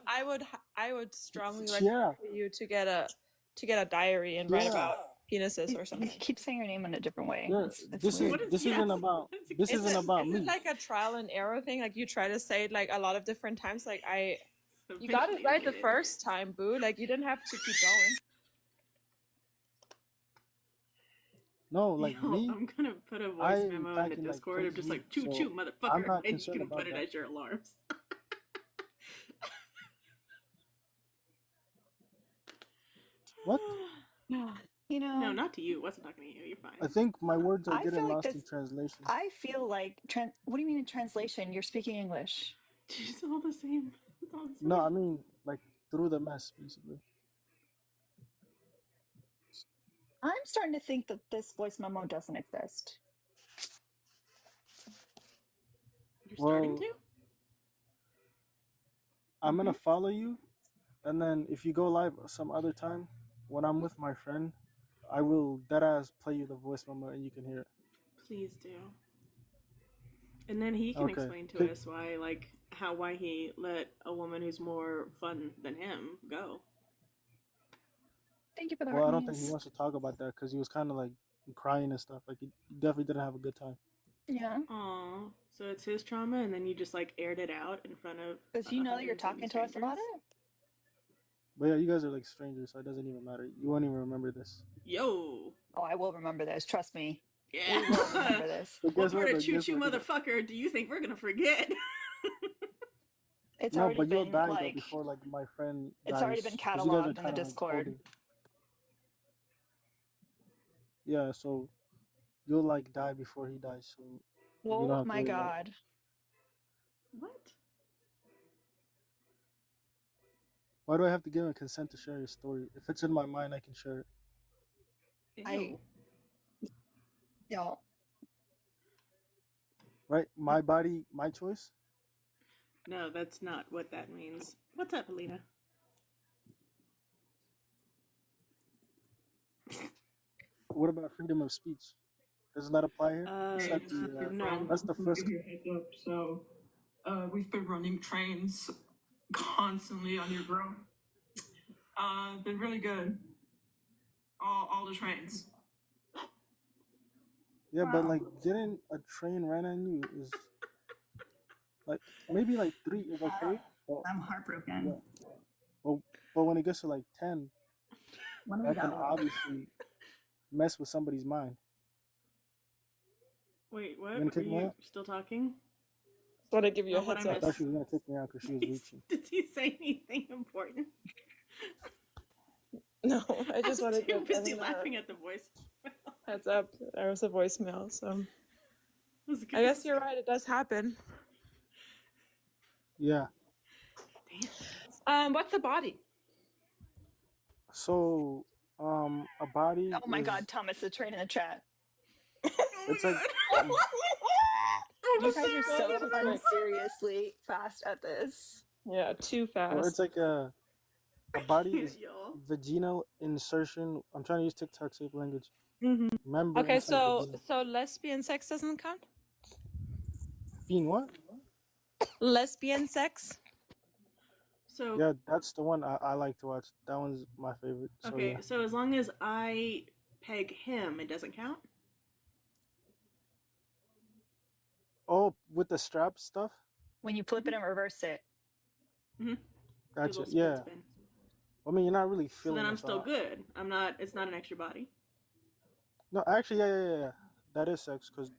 I would strongly Yeah. recommend for you to get a diary and write Yeah. about penises or You something. keep saying your name in a different way. Yeah. It's This is weird. What is this he isn't asking? about What is he this Is isn't it about is it me. like a trial and error thing? Like you try to say it like a lot of different times. Like So you got it eventually right you the get it. first time, boo. Like you didn't have to keep going. No, like Yo, me, I'm gonna put a voice I'm memo in the packing like Discord of crazy just heat, like choo so choo I'm motherfucker, not and you concerned can put about it that. as your alarms. What? You No, know, not to you. Wasn't talking to you. You're I fine. think my words are I feel getting like lost in this. translation. I feel like what do you mean in translation? You're speaking English. It's all the same. It's all the No, same. I mean like through the mess, basically. I'm starting to think that this voice memo doesn't exist. You're starting Well, to? I'm gonna Mm-hmm. follow you, and then if you go live some other time, when I'm with my friend, I will deadass play you the voice memo and you can hear it. Please do. And then he can Okay. explain to us why he let a woman who's more fun than him go. Thank you for the Well, heart I don't think he memes. wants to talk about that because he was kind of like crying and stuff. Like he definitely didn't have a good time. Yeah, Aw, so it's his trauma, and then you just like aired it out in front of because you know that you're hundreds of talking to us about strangers. it. But yeah, you guys are like strangers, so it doesn't even matter. You won't even remember this. Yo, Oh, I will remember this. Trust me. yeah. We will remember this. But What guess part what? of Though? choo Guess choo what? motherfucker do you think we're gonna forget? It's No, already but you'll been die though like before like my friend it's already been dies because you guys are cataloged in the kind of like Discord. older. Yeah, so you'll like die before he dies, so you don't Oh have to my worry about it. god. What? Why do I have to give him consent to share your story? If it's in my mind, I can share it. Ew. Y'all. Right? My body, my choice. No, that's not what that means. What's up, Alina? What about freedom of speech? Doesn't that apply here? Is that the No. that's the first? So, we've been running trains constantly underground. Been really good. All the trains. Yeah, but like getting a train ran on you is like maybe like 3 is okay. But I'm heartbroken. yeah, but when it gets to like 10, When we that can go. obviously mess with somebody's mind. Wait, You what? gonna Are kick me you out? still talking? Just want to give you a Oh, what I heads I up. thought missed? she was gonna kick me out because she was reaching. Did he say anything important? No, I I just was want to too give busy everyone laughing at the voice. a heads up. There was a voicemail, so It was good. I guess you're right. It does happen. Yeah. Damn. What's a body? So a body Oh my is god, Thomas, the train in the chat. Oh it's my like god. You guys are so so quick. unseriously fast at this. Yeah, too well, it's fast. like a body is Y'all. vaginal insertion. I'm trying to use TikTok safe language. Mm-hmm. Member Okay, inside vagina. so lesbian sex doesn't count? Being what? Lesbian sex? So Yeah, that's the one I like to watch. That one's my favorite. So okay, yeah. so as long as I peg him, it doesn't count? Oh, with the strap stuff? When you flip it and reverse it. Mm-hmm. Gotcha. Spin, Yeah. spin. I mean, you're not really So feeling then I'm it. still good. I'm not. It's not an extra body. No, actually, yeah. That is sex because,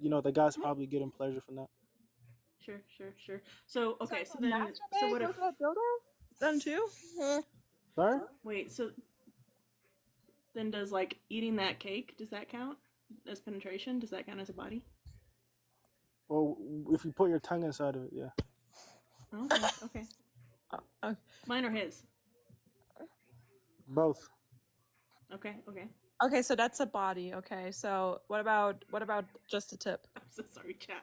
the guy's probably getting pleasure from that. Sure. So okay. So can then. So masturbate what if? with a dildo? Then too? Sorry? Wait. So then does like eating that cake? Does that count as penetration? Does that count as a body? Well, if you put your tongue inside of it, yeah. Okay. Okay. Mine or his? Both. Okay. Okay, so that's a body. Okay, so what about just a tip? I'm so sorry, Chad.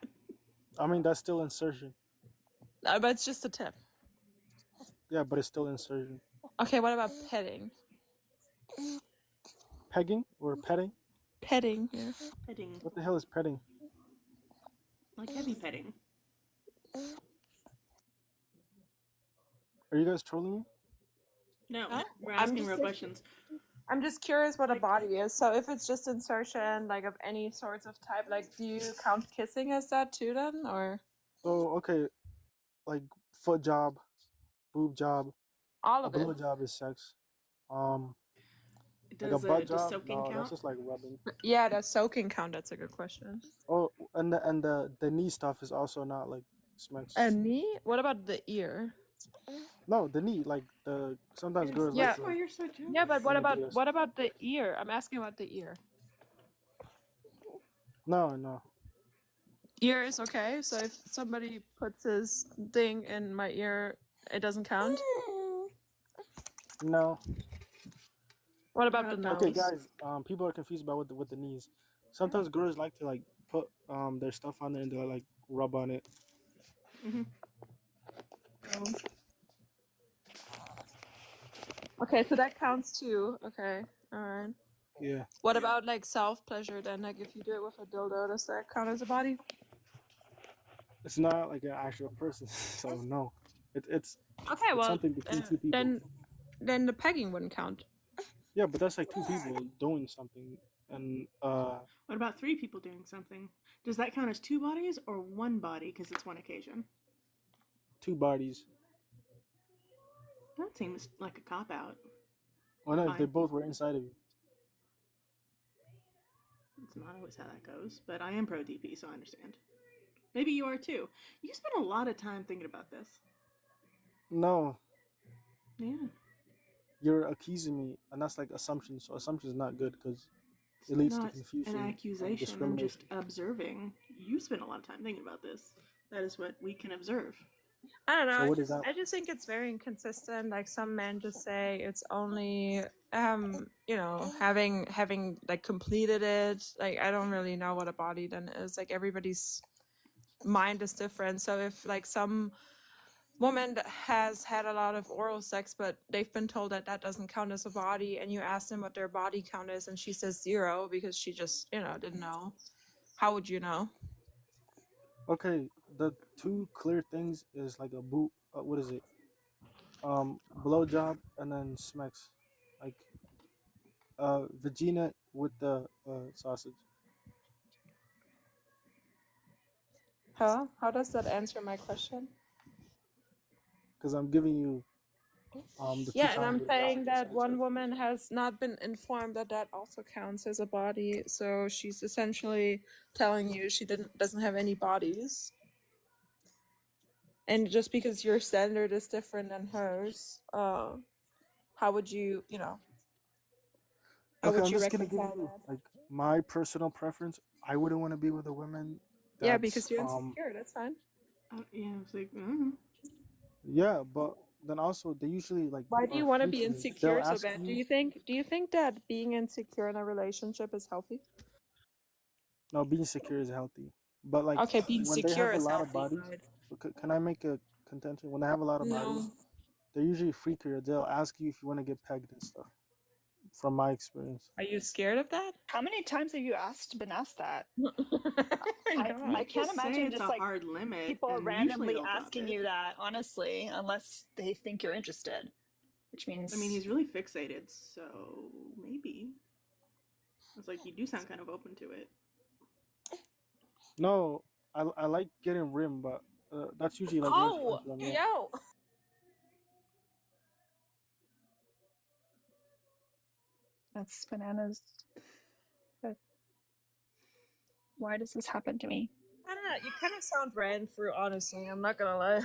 I mean, that's still insertion. But it's just a tip. Yeah, but it's still insertion. Okay, what about petting? Pegging or petting? Petting, yeah. Petting, What the hell is petting? like heavy petting. Are you guys trolling me? No, Huh? we're I'm asking just real like- questions. I'm just curious what a body is. So if it's just insertion, like of any sorts of type, like do you count kissing as that too then, or So, okay, like foot job, boob job, all a of it? blow job is sex. Like a butt does job? soaking No, count? that's just like rubbing. Yeah, does soaking count? That's a good question. Oh, and the knee stuff is also not like smacks. A knee? What about the ear? No, the knee, like sometimes girls Yeah. like That's to why you're so jealous. Yeah, but when they do this. what about the ear? I'm asking about the ear. No. Ear is okay. So if somebody puts his thing in my ear, it doesn't count. No. What about the About Okay, nose? guys. People are confused about with the knees. Sometimes girls like to like put their stuff on there and they like rub on it. Mm-hmm. Okay, so that counts too. Okay, all right. Yeah. What about like self pleasure then? Like if you do it with a dildo, does that count as a body? It's not like an actual person, so no. It's Okay, it's well something between two people. then the pegging wouldn't count. Yeah, but that's like two people doing something, and What about 3 people doing something? Does that count as 2 bodies or 1 body because it's one occasion? two bodies. That seems like a cop out. Well, no, if they Fine. both were inside of you. It's not always how that goes, but I am pro DP, so I understand. Maybe you are too. You spend a lot of time thinking about this. No, Yeah. you're accusing me, and that's like assumption. So assumption is not good because It's it leads to not confusion an and accusation. I'm just discrimination. observing. You spend a lot of time thinking about this. That is what we can observe. I don't know. So what is that? I just think it's very inconsistent. Like some men just say it's only having like completed it. Like I don't really know what a body then is. Like everybody's mind is different. So if like some woman that has had a lot of oral sex, but they've been told that that doesn't count as a body, and you ask them what their body count is, and she says 0 because she just didn't know. How would you know? Okay, the two clear things is like a boot. What is it? Blowjob and then smacks, like vagina with the sausage. Huh? How does that answer my question? Because I'm giving you the two Yeah, and sides I'm of the saying sausage that answer. one woman has not been informed that that also counts as a body, so she's essentially telling you she doesn't have any bodies. And just because your standard is different than hers, how would you, how Okay, would I'm you just gonna give reconcile you that? like my personal preference. I wouldn't want to be with a woman Yeah, that's because you're insecure. That's fine. Yeah, I was like, yeah, but then also they usually like Why do are you want to be freaky. They'll insecure so ask bad? Do you. you think that being insecure in a relationship is healthy? No, being secure is healthy, but like Okay, being when they secure have a is lot of healthy, bodies, right? can I make a contention? When they have a lot of bodies, No. they're usually freakier. They'll ask you if you want to get pegged and stuff. From my experience. Are you scared of that? How many times have you been asked that? God. I can't just say imagine it's just a like hard limit, people and usually randomly they'll drop asking it. you that, honestly, unless they think you're interested, which means I mean, he's really fixated, so maybe. It's like you do sound kind of open to it. No, I like getting rimmed, but that's usually like Oh, influence on me. yo. that's bananas. But why does this happen to me? I don't know. You kind of sound ran through, honestly. I'm not gonna lie.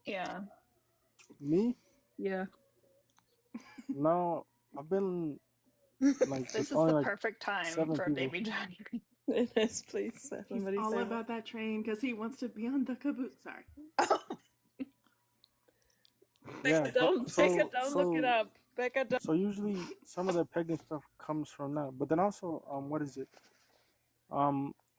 Yeah. Me? Yeah. No, I've been like with This is only the like perfect time 7 for a people. baby Johnny. Yes, please. He's Somebody all say about that train because he wants to be on the caboose. Sorry. that. Yeah, but Becca, don't look it up. Becca, don't. so usually some of the pregnant stuff comes from that. But then also what is it?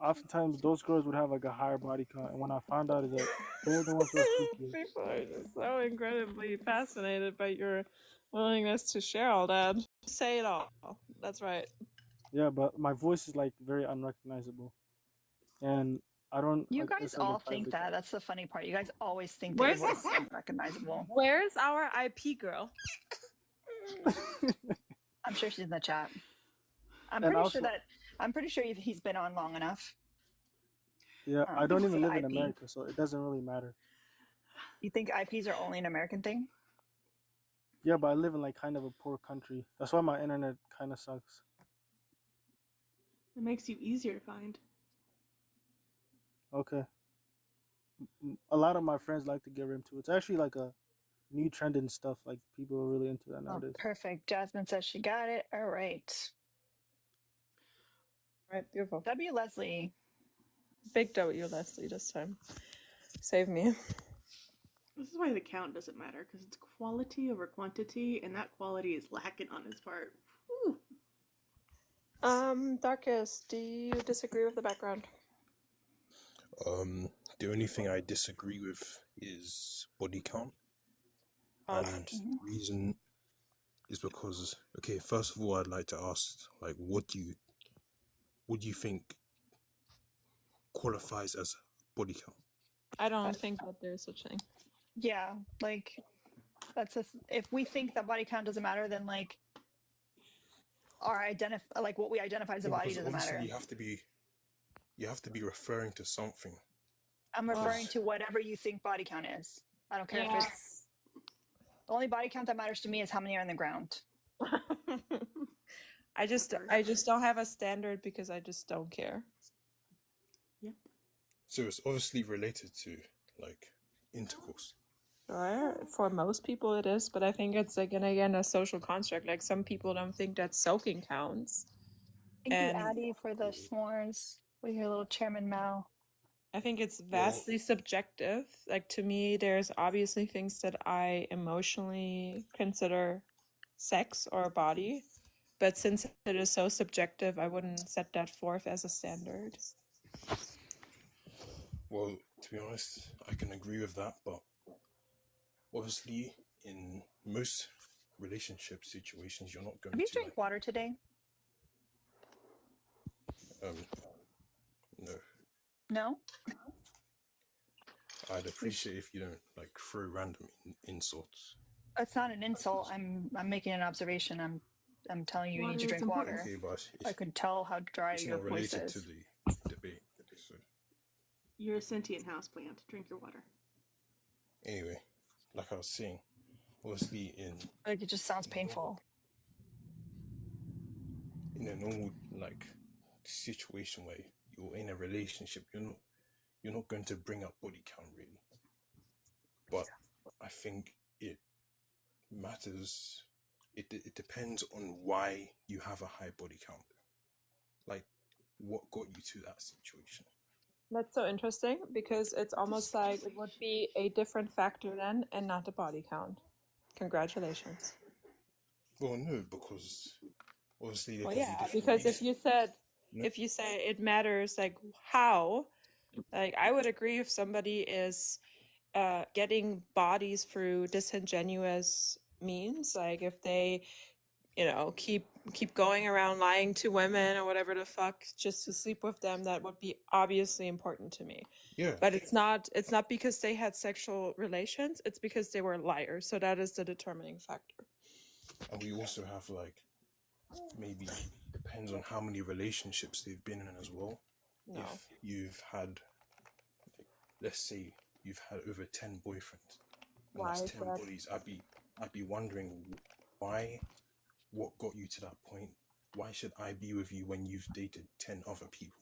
Oftentimes those girls would have like a higher body count, and when I found out is that they're the ones who are freakier. People are just so incredibly fascinated by your willingness to share all that. Say it all. That's right. Yeah, but my voice is like very unrecognizable, and I don't You like guys it's like a all think private that. job. That's the funny part. You guys always think that your Where's voice is unrecognizable. Where's our IP girl? I'm sure she's in the chat. I'm And pretty sure also, that I'm pretty sure he's been on long enough. yeah, I don't to even say live in IP. America, so it doesn't really matter. You think IPs are only an American thing? Yeah, but I live in like kind of a poor country. That's why my internet kind of sucks. It makes you easier to find. Okay. A lot of my friends like to get into it. It's actually like a new trend and stuff. Like people are really into that Oh, nowadays. perfect. Jasmine says she got it. All right. Right, beautiful. W. Leslie. Big W, Leslie, this time. Save me. This is why the count doesn't matter, because it's quality over quantity, and that quality is lacking on his part. Whew. Darkest, do you disagree with the background? The only thing I disagree with is body count. And the reason is because, okay, first of all, I'd like to ask, like, what do you think qualifies as body count? I don't think that there's such thing. Yeah, like that's if we think that body count doesn't matter, then like like what we identify as a body Because doesn't obviously matter. you have to be referring to something. I'm referring to whatever you think body count is. I don't care if it's the only body count that matters to me is how many are in the ground. I just don't have a standard because I just don't care. Yep. So it's obviously related to like intercourse. Sure, for most people it is, but I think it's like again a social construct. Like some people don't think that soaking counts. Thank And you, Addie, for the s'mores with your little Chairman Mao. I think it's vastly subjective. Like to me, there's obviously things that I emotionally consider sex or a body, but since it is so subjective, I wouldn't set that forth as a standard. Well, to be honest, I can agree with that, but obviously in most relationship situations you're not going Have you to drank water today? no. No? I'd appreciate if you don't like throw random insults. It's not an insult. I'm making an observation. I'm telling you, you need to drink water. Okay, but I could tell how dry it's your not voice related is. to the debate. So You're a sentient houseplant. Drink your water. anyway, like I was saying, obviously Like it just sounds painful. in a normal like situation where you're in a relationship, you're not going to bring up body count really. But I think it matters. It depends on why you have a high body count. Like what got you to that situation. That's so interesting because it's almost like it would be a different factor then and not the body count. Congratulations. Well, no, because obviously there Well, can be yeah, different because reasons. if you say it matters, like how, like I would agree if somebody is getting bodies through disingenuous means, like if they, keep going around lying to women or whatever the fuck just to sleep with them, that would be obviously important to me. Yeah. But it's not because they had sexual relations, it's because they were liars. So that is the determining factor. And we also have like maybe depends on how many relationships they've been in as well. No. If you've had like, let's say you've had over 10 boyfriends and Why that's is 10 that? bodies, I'd be wondering what got you to that point. Why should I be with you when you've dated 10 other people?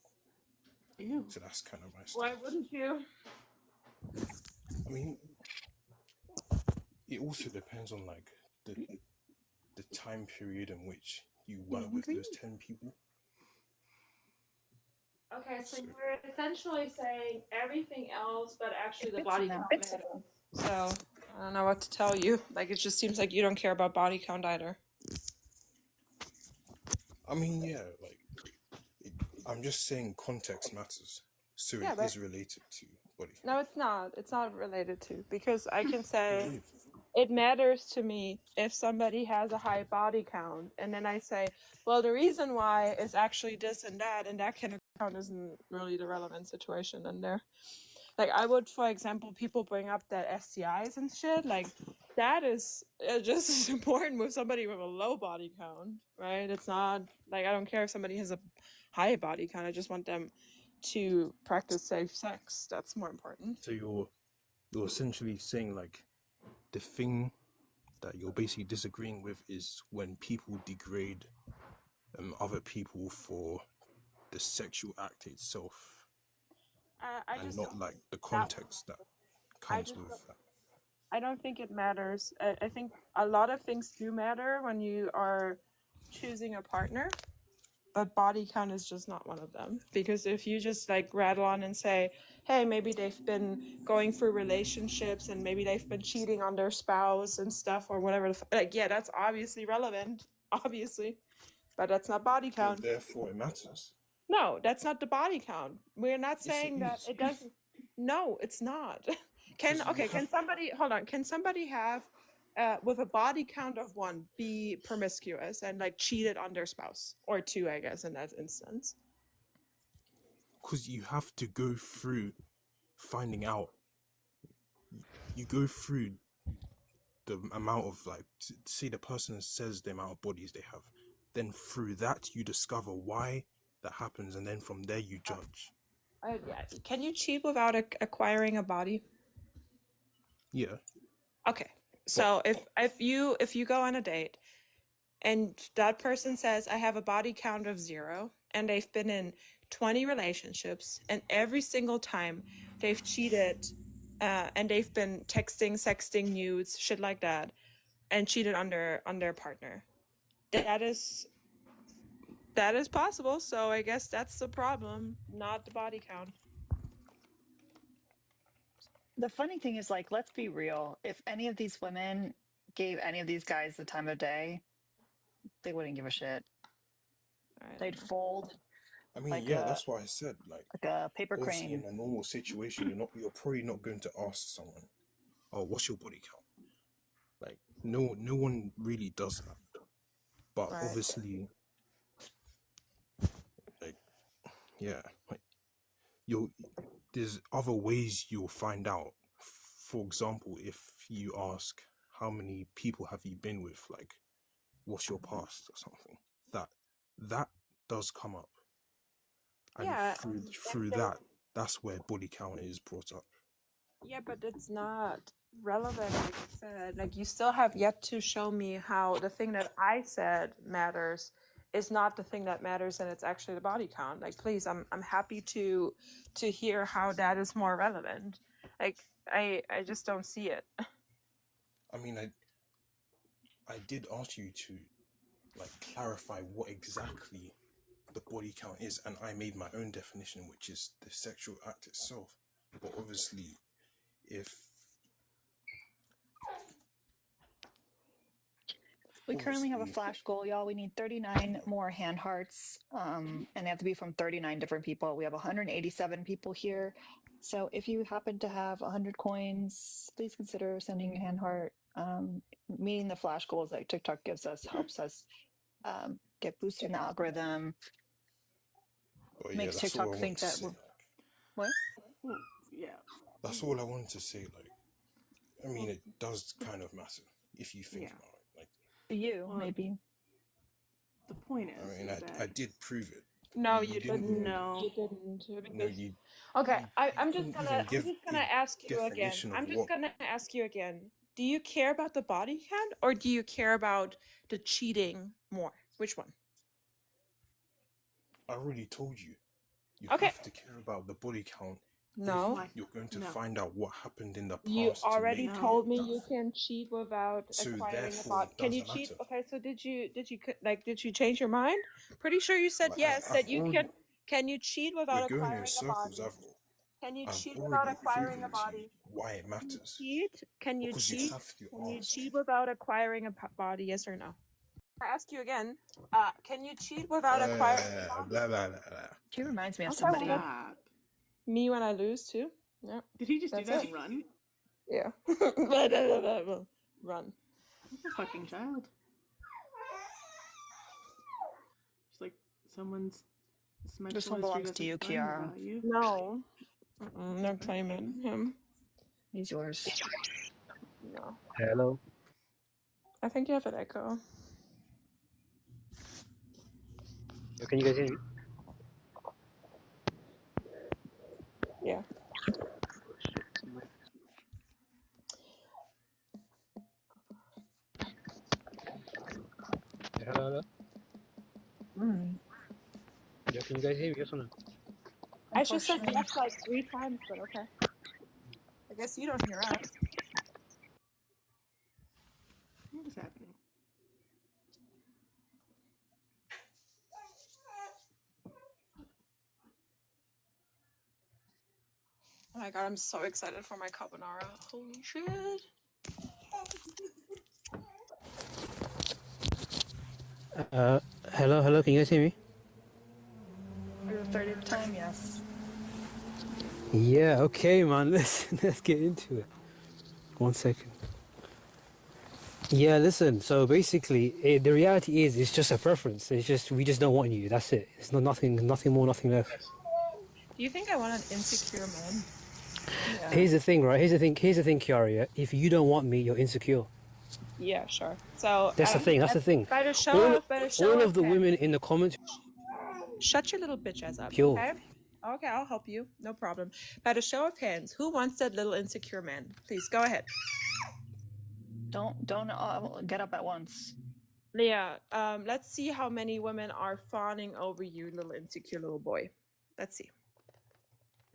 Ew. So that's kind of my stance. Why wouldn't you? I mean, it also depends on like the time period in which you were with those 10 people. Okay, so you're essentially saying everything else, but actually the It's body not. count matters. So I don't know what to tell you. Like it just seems like you don't care about body count either. I mean, yeah, like I'm just saying context matters. So Yeah, it is related to body count. No, it's not. It's not related to, because I can say it matters to me if somebody has a high body count, and then I say, well, the reason why is actually this and that kind of count isn't really the relevant situation in there. Like I would, for example, people bring up that STIs and shit, like that is just as important with somebody with a low body count, right? It's not like I don't care if somebody has a high body count. I just want them to practice safe sex. That's more important. So you're essentially saying like the thing that you're basically disagreeing with is when people degrade other people for the sexual act itself I and just not like the that context that I comes just with that. I don't think it matters. I think a lot of things do matter when you are choosing a partner, but body count is just not one of them. Because if you just like rattle on and say, hey, maybe they've been going through relationships and maybe they've been cheating on their spouse and stuff or whatever, like, yeah, that's obviously relevant, obviously, but that's not body So count. therefore, it matters. No, that's not the body count. We're not Yes, it saying that is. it doesn't. No, it's not. Because you have. Can somebody hold on? Can somebody have with a body count of 1 be promiscuous and like cheated on their spouse, or 2, I guess, in that instance? Because you have to go through finding out. You go through the amount of like, say the person says the amount of bodies they have, then through that you discover why that happens, and then from there you judge. Yeah. Can you cheat without acquiring a body? Yeah, Okay. but So if you go on a date and that person says, I have a body count of 0, and they've been in 20 relationships, and every single time they've cheated, and they've been texting, sexting, nudes, shit like that, and cheated on their partner, that is possible. So I guess that's the problem, not the body count. The funny thing is, like, let's be real. If any of these women gave any of these guys the time of day, they wouldn't give a shit. They'd fold I mean, like yeah, a that's why I said, like, paper obviously in crane. a normal situation, you're probably not going to ask someone, "Oh, what's your body count?" Like, no one really does that. But Right. obviously, like, yeah, like you'll there's other ways you'll find out. For example, if you ask how many people have you been with, like, what's your past or something, that does come up, and Yeah, through that, that's where body count is brought up. yeah, but it's not relevant, like I said. Like, you still have yet to show me how the thing that I said matters is not the thing that matters, and it's actually the body count. Like, please, I'm happy to hear how that is more relevant. Like, I just don't see it. I mean, I did ask you to like clarify what exactly the body count is, and I made my own definition, which is the sexual act itself. But obviously, if We currently have a obviously, flash goal, y'all. We need 39 more hand hearts, and they have to be from 39 different people. We have 187 people here. So if you happen to have 100 coins, please consider sending a hand heart. Meeting the flash goals that TikTok gives us helps us get boosted in the algorithm, but yeah, makes that's all TikTok I want think to that say. we're Like, what? Well, yeah. that's all I wanted to say. Like, I mean, it does kind of matter if you think Yeah. about it. Like, To you, Well, maybe. the point I mean, is that I did prove it. No, You you didn't didn't. even. no. You didn't. No, Because okay, you couldn't even I'm give just gonna a ask you again. definition of I'm just what. gonna ask you again. Do you care about the body count, or do you care about the cheating more? Which one? I already told you. You Okay. have to care about the body count if No. Why? you're going to No. find out what happened in the You past to already make No. told me that. you can cheat without So acquiring a therefore, body. it Can you doesn't cheat? matter. Okay, so did you change your mind? Pretty sure you said Like yes, I've that you already, can. Can you cheat we're without going in acquiring a circles. body? I've Can you I've cheat without already acquiring a proven to you body? why it Can you matters, cheat? Can you because you cheat? have to Can you ask. cheat without acquiring a body? Yes or no? I ask you again. Can you cheat without acquiring a body? Blah blah blah blah. She reminds me of Okay, Stop. somebody. me when I lose too. Yeah, Did he just do that's that it. and run? Yeah. Run. He's a fucking child. It's like someone's This mental one history belongs to doesn't you, define their Kiara. value. No. No claiming him. He's yours. No. Hello. I think you have an echo. Can you guys hear me? Yeah. hello. Yeah, can you guys hear me? Yes or no? I just said Unfortunately. yes like 3 times, but okay. I guess you don't hear us. What is happening? Oh my god, I'm so excited for my carbonara. Holy shit. Hello. Can you guys hear me? For the 30th time, yes. Yeah. Okay, man. Let's get into it. 1 second. Yeah. Listen. So basically, the reality is, it's just a preference. It's just we just don't want you. That's it. It's nothing more, nothing less. Do you think I want an insecure man? Yeah. Here's the thing, right? Here's the thing, Kiara. Yeah? If you don't want me, you're insecure. Yeah, sure. So That's the thing. by the show All of of the hands. women in the comments, Shut your little bitch ass up, pure. okay? Okay, I'll help you. No problem. By the show of hands, who wants that little insecure man? Please go ahead. Don't get up at once. Leah, let's see how many women are fawning over you, little insecure little boy. Let's see.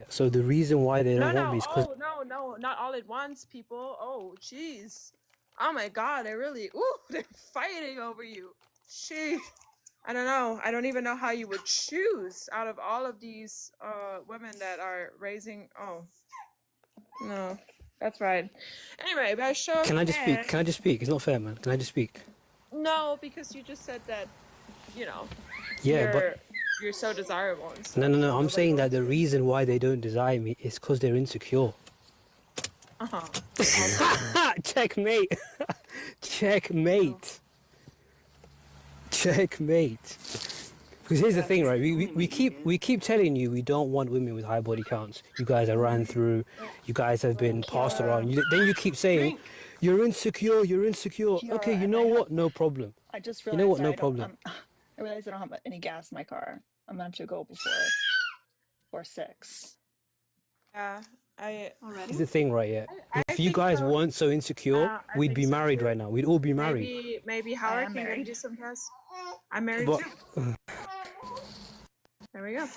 So the reason why they don't want me is because no, not all at once, people. Oh, jeez. Oh my god, they're fighting over you. Sheesh. I don't know. I don't even know how you would choose out of all of these women that are raising. Oh, no. That's right. Anyway, by show of Can I just speak? hands- Can I just speak? It's not fair, man. Can I just speak? No, because you just said that, Yeah, but you're so desirable and stuff. no. I'm saying that the reason why they don't desire me is because they're insecure. Checkmate. Checkmate. Checkmate. Because here's the thing, right? We keep telling you we don't want women with high body counts. You guys are ran through. You guys have been passed around. Then you keep saying, you're insecure. Okay, you know what? No problem. I just You realized know what? No I don't. problem. I realized I don't have any gas in my car. I'm gonna have to go before 6. Yeah, Here's the thing, right? Yeah. If you think guys so. weren't so insecure, I we'd think be so married too. right now. We'd all be married. Maybe I Howard am can married. do some tests. I'm married But too. There we go.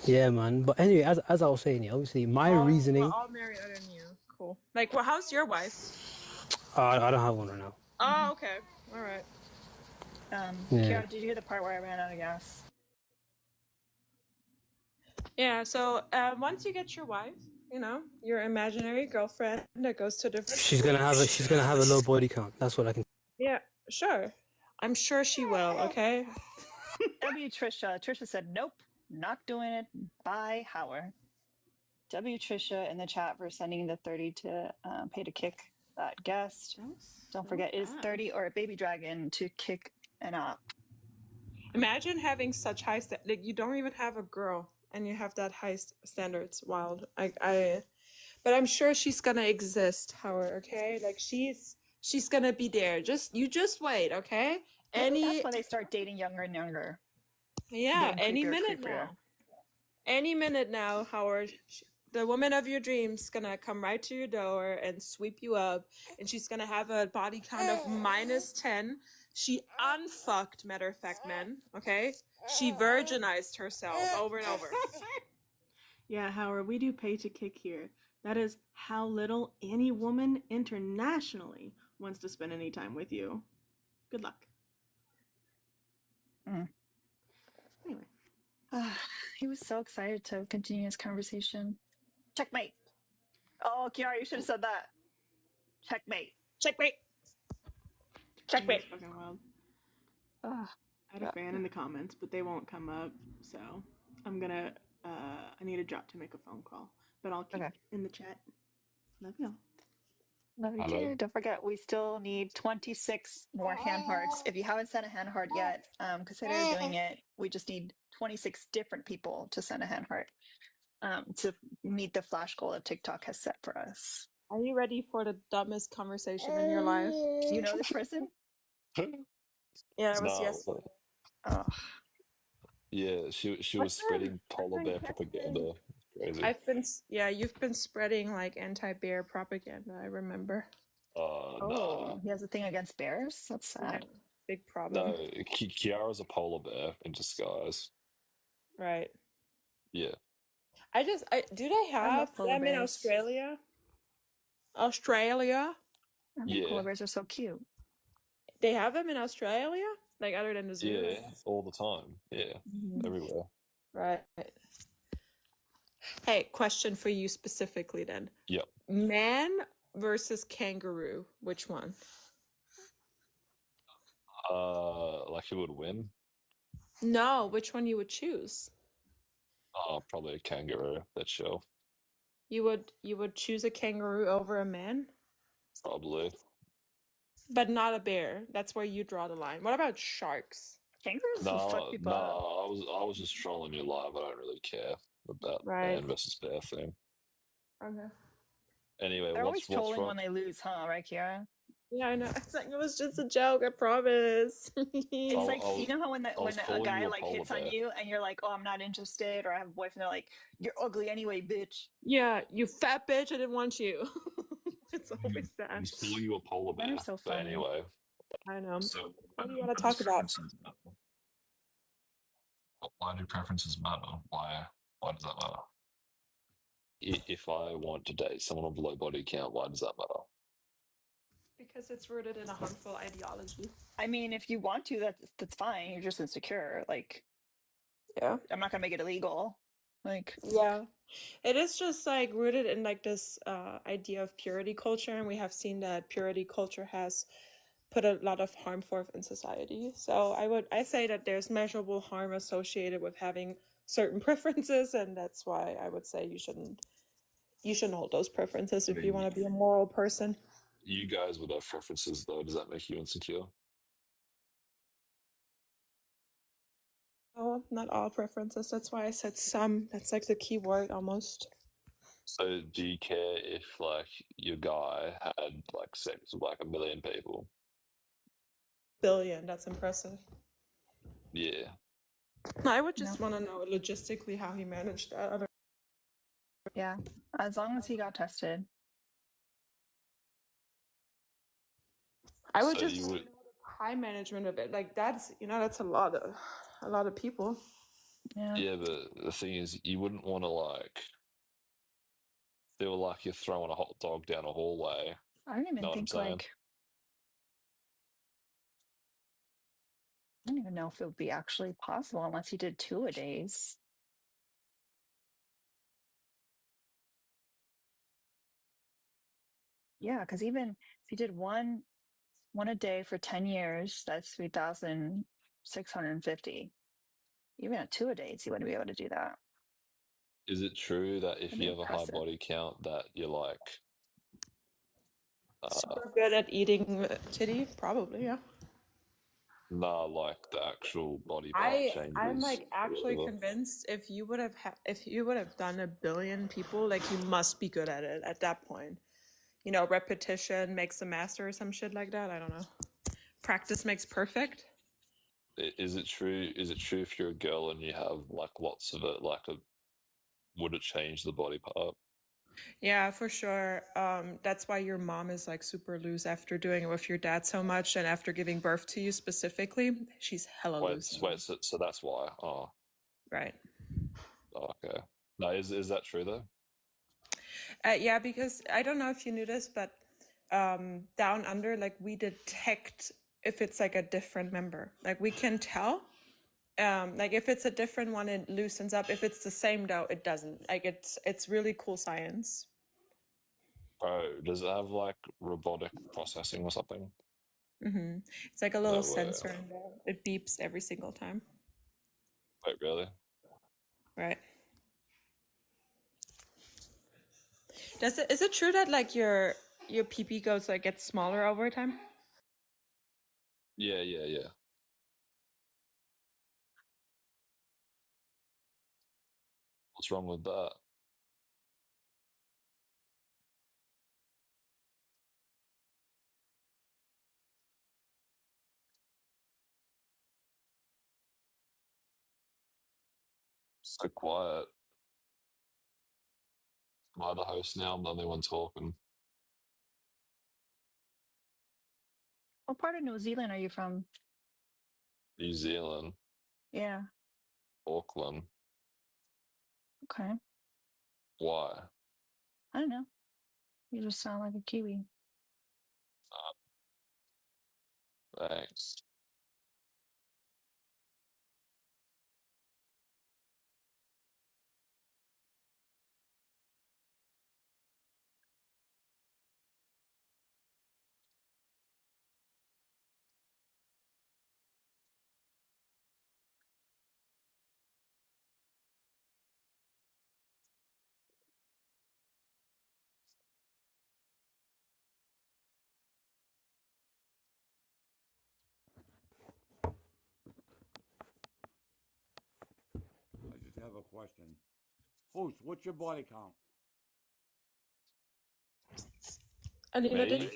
yeah, man. But anyway, as I was saying, yeah, obviously my reasoning. We're all married other than you. Cool. Like, well, how's your wife? I don't have one right now. Oh, okay. All right. Yeah. Kiara, did you hear the part where I ran out of gas? Yeah. So once you get your wife, your imaginary girlfriend that goes to different. She's gonna have a low body count. That's what I can. Yeah. Sure. I'm sure she will. Okay. Trisha. Trisha said, "Nope, not doing it." Bye, Howard. Trisha in the chat for sending the 30 to pay to kick that guest. Don't forget, it is 30 or a baby dragon to kick an op. Imagine having such high like you don't even have a girl and you have that high standards. Wild. But I'm sure she's gonna exist, Howard. Okay, like she's gonna be there. Just wait. Okay. That's why they start dating younger and younger. Yeah. Any minute now. Any minute now, Howard. The woman of your dreams gonna come right to your door and sweep you up, and she's gonna have a body count of -10. She unfucked, matter of fact, men. Okay, she virginized herself over and over. Yeah, Howard, we do pay to kick here. That is how little any woman internationally wants to spend any time with you. Good luck. Anyway. He was so excited to continue his conversation. Checkmate. Oh, Kiara, you should have said that. Checkmate. Checkmate. Checkmate. Fucking wild. I had a fan in the comments, but they won't come up, so I'm gonna I need a drop to make a phone call. But I'll keep in the chat. Love y'all. Love you too. Don't forget, we still need 26 more hand hearts. If you haven't sent a hand heart yet, consider doing it. We just need 26 different people to send a hand heart to meet the flash goal that TikTok has set for us. Are you ready for the dumbest conversation in your life? You know this person? Yeah, it was yesterday. Oh. Yeah, she was What's that? spreading I've polar been bear catching. propaganda. Crazy. Yeah, you've been spreading like anti-bear propaganda, I remember. Nah. Oh, he has a thing against bears? That's Yeah, sad. big problem. No, Kiara's a polar bear in disguise. Right. Yeah. Do they I have love polar them in bears. Australia? Australia? I think polar Yeah. bears are so cute. They have them in Australia? Like other than the zoo, Yeah. right? All the time. Yeah. Mhm. Everywhere. Right. Hey, question for you specifically then. Yep. Man versus kangaroo, which one? Like who would win? No, which one you would choose? Probably a kangaroo. That's sure. You would choose a kangaroo over a man? Probably. But not a bear. That's where you draw the line. What about sharks? Kangaroos will fuck No, people no, up. I was just trolling you live. I don't really care about Right. man versus bear thing. Okay. Anyway, They're always what's trolling wrong? when they lose, huh? Right, Kiara? Yeah, I know. It's like it was just a joke, I promise. I, It's like, you was know how when I was when a calling guy you a like polar hits on bear. you and you're like, "Oh, I'm not interested," or I have a boyfriend, they're like, "You're ugly anyway, bitch." Yeah, you fat bitch, I didn't want you. It's I always that. was calling you a polar Men are bear. so But funny. anyway, I know. so What do you want to why does talk about? preferences matter? Why do preferences matter? Why does that matter? If I want to date someone of low body count, why does that matter? Because it's rooted in a harmful ideology. I mean, if you want to, that's fine. You're just insecure. Like, Yeah. I'm not gonna make it illegal. Like, Yeah. It is just like rooted in like this idea of purity culture, and we have seen that purity culture has put a lot of harm forth in society. So I say that there's measurable harm associated with having certain preferences, and that's why I would say you shouldn't hold those preferences I if you mean, want to be a moral person. you guys would have preferences though. Does that make you insecure? Oh, not all preferences. That's why I said some. That's like the key word almost. So do you care if like your guy had like sex with like a million people? Billion. That's impressive. Yeah. I would no, just want to know logistically how he managed that. yeah. As long as he got tested. I would So just you want would to know the time management of it. Like that's a lot of people. Yeah. yeah, but the thing is you wouldn't want to like feel like you're throwing a hot dog down a hallway. I don't even Know what I'm think saying? like I don't even know if it would be actually possible unless he did two a days. Yeah, because even if he did one a day for 10 years, that's 3,650. Even at two a days, he wouldn't be able to do that. Is it true that if That'd be you have a high impressive. body count that you're like uh Super good at eating titty, probably, yeah. nah like the actual body part I'm changes like or actually whatever? convinced if you would have done 1 billion people, like you must be good at it at that point. Repetition makes the master or some shit like that. I don't know. Practice makes perfect. Is it true? Is it true if you're a girl and you have like lots of it, would it change the body part? Yeah, for sure. That's why your mom is like super loose after doing it with your dad so much, and after giving birth to you specifically, she's hella loose now. So that's why. Oh, Right. okay. No, is that true though? Yeah, because I don't know if you knew this, but down under, like we detect if it's like a different member. Like we can tell. Like if it's a different one, it loosens up. If it's the same though, it doesn't. Like it's really cool science. Bro, does it have like robotic processing or something? It's like a little No way. sensor in there. It beeps every single time. Wait, really? Right. Is it true that like your pee pee goes like gets smaller over time? Yeah, yeah, yeah. What's wrong with that? So quiet. Am I the host now? I'm the only one talking. What part of New Zealand are you from? New Zealand, Yeah. Auckland. Okay. Why? I don't know. You just sound like a Kiwi. Thanks. I just have a question. Host, what's your body count? Alina, Me?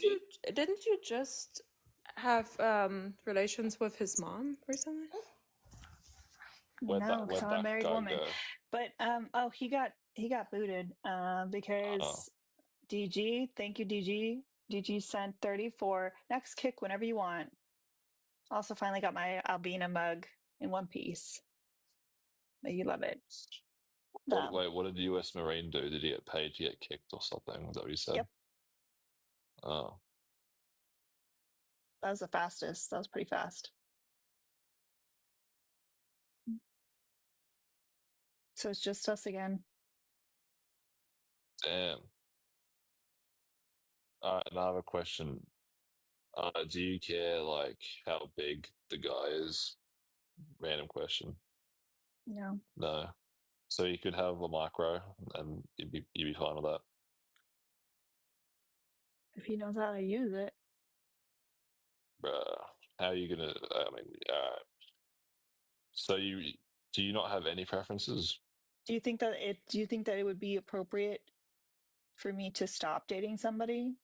didn't you just have relations with his mom recently? No, because Where'd I'm a that married guy woman. go? But oh, he got booted Oh, because DG, thank you, DG. DG sent 34. Next kick whenever you want. Also, finally got my Albina mug in one piece. But you love it. wait, what did the US Marine do? Did he get paid to get kicked or something? Was that what you said? Yep, Oh, that was the fastest. That was pretty fast. So it's just us again. damn. All right, and I have a question. Do you care, like, how big the guy is? Random question. No, No. So you could have a micro and you'd be fine with that. if he knows how to use it. Bruh. How are you gonna, I mean, so do you not have any preferences? Do you think that it would be appropriate for me to stop dating somebody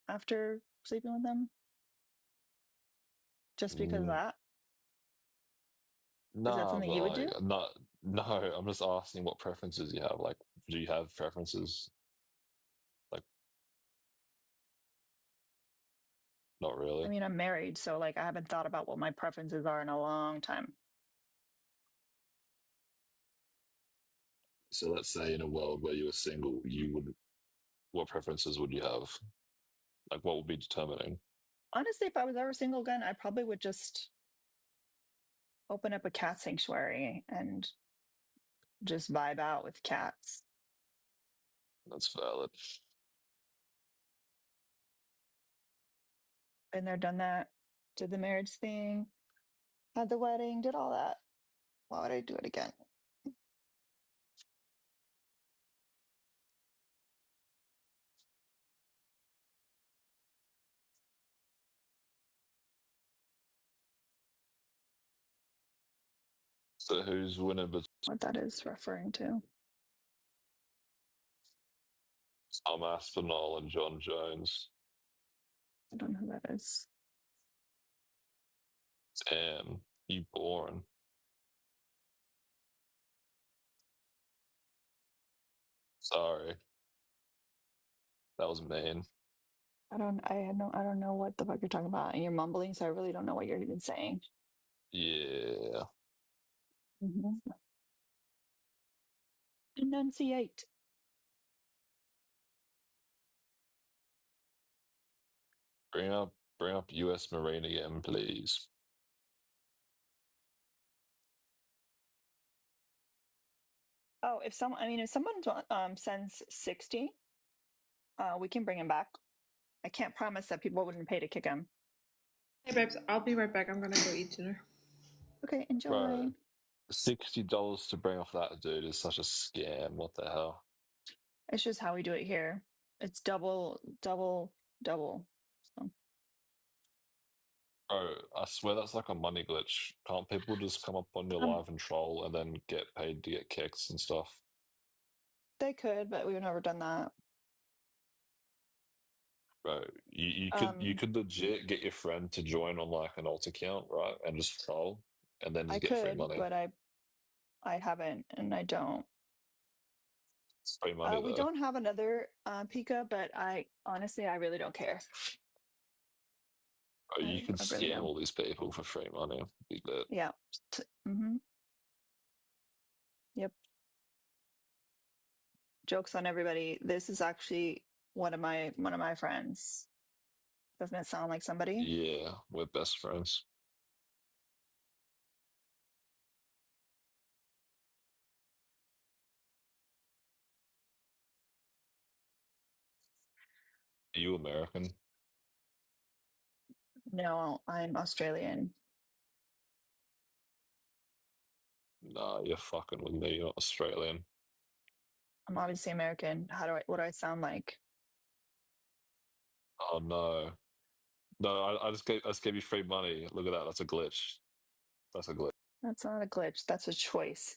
after sleeping with them? Just because of Mm, that? Is that nah, something but you would do? like, not, no, I'm just asking what preferences you have. Like, do you have preferences? Like, not I really. mean, I'm married, so like I haven't thought about what my preferences are in a long time. So let's say in a world where you were single, what preferences would you have? Like, what would be determining? Honestly, if I was ever single again, I probably would just open up a cat sanctuary and just vibe out with cats. That's valid. Been there, done that. Did the marriage thing, had the wedding, did all that. Why would I do it again? So who's winning between What that is referring to. Tom Aspinall and John Jones? I don't know who that is. Damn, you boring. Sorry, that was mean. I don't know what the fuck you're talking about. And you're mumbling, so I really don't know what you're even saying. Yeah. Mm-hmm. Enunciate. Bring up US Marine again, please. Oh, if someone sends 60, we can bring him back. I can't promise that people wouldn't pay to kick him. Hey babes, I'll be right back. I'm gonna go eat dinner. Okay, Bro, enjoy. $60 to bring off that dude is such a scam. What the hell? It's just how we do it here. It's double, double, double. So, Bro, I swear that's like a money glitch. Can't people just come up on your um, live and troll and then get paid to get kicks and stuff? they could, but we've never done that. Bro, you Um, could legit get your friend to join on like an alt account, right? And just troll and then I just get free could, money. but I haven't, and I don't. It's free money We though. don't have another Pika, but I honestly, I really don't care. Oh, you can I really scam don't. all these people for free money. Big bet. Yeah. Mm-hmm. Yep. Jokes on everybody. This is actually one of my friends. Doesn't it sound like somebody? Yeah, we're best friends. Are you American? No, I'm Australian. Nah, you're fucking with me. You're not Australian. I'm obviously American. What do I sound like? Oh no. No, I just gave you free money. Look at that. That's a glitch. That's a glitch. That's not a glitch. That's a choice.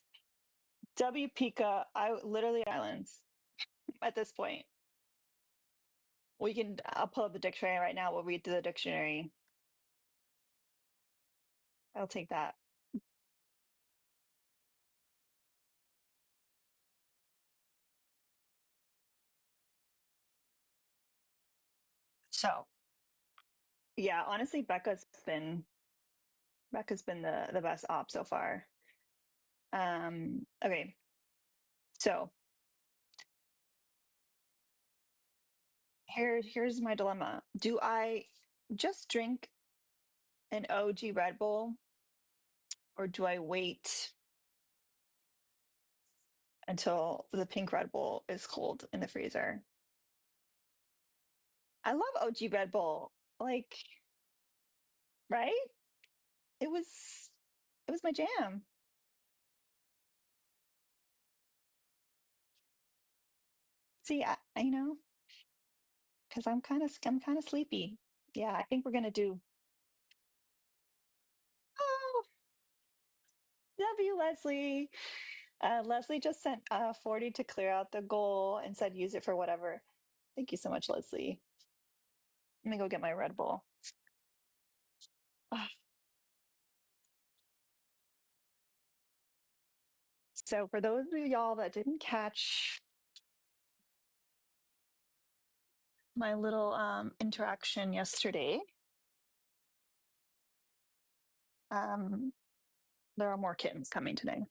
W Pika, I literally islands at this point. I'll pull up the dictionary right now. We'll read through the dictionary. I'll take that. So yeah, honestly, Becca's been the best op so far. Okay. So here's my dilemma. Do I just drink an OG Red Bull, or do I wait until the pink Red Bull is cold in the freezer? I love OG Red Bull. Like, right? It was it was my jam. See, because I'm kind of sleepy. Yeah, I think we're gonna do. Oh, W Leslie. Leslie just sent 40 to clear out the goal and said use it for whatever. Thank you so much, Leslie. Let me go get my Red Bull. Ah, so for those of y'all that didn't catch my little interaction yesterday, um, there are more kittens coming today.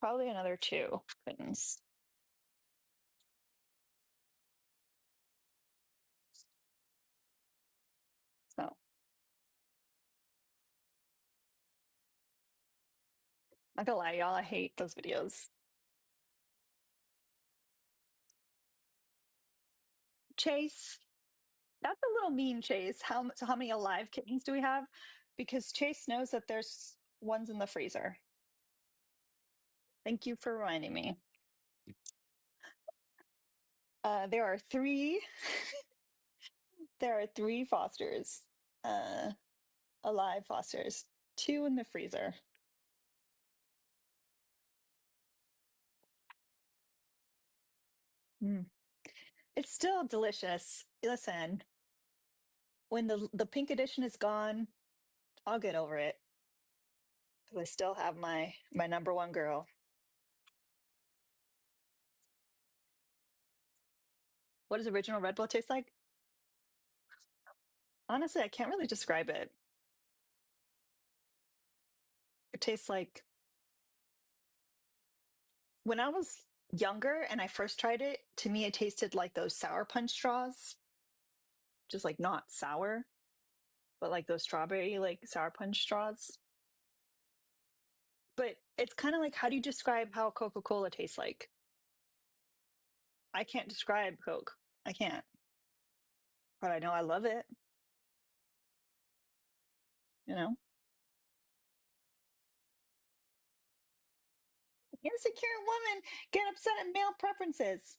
Probably another 2 kittens. So, not gonna lie, y'all, I hate those videos. Chase, that's a little mean, Chase. So how many alive kittens do we have? Because Chase knows that there's ones in the freezer. Thank you for reminding me. There are 3. There are 3 Fosters, uh, alive Fosters. 2 in the freezer. Mm. It's still delicious. Listen, when the pink edition is gone, I'll get over it. 'Cause I still have my number one girl. What does original Red Bull taste like? Honestly, I can't really describe it. It tastes like when I was younger and I first tried it, to me it tasted like those sour punch straws, just like not sour, but like those strawberry like sour punch straws. But it's kind of like, how do you describe how Coca-Cola tastes like? I can't describe Coke. I can't. But I know I love it, you know? Insecure women get upset at male preferences.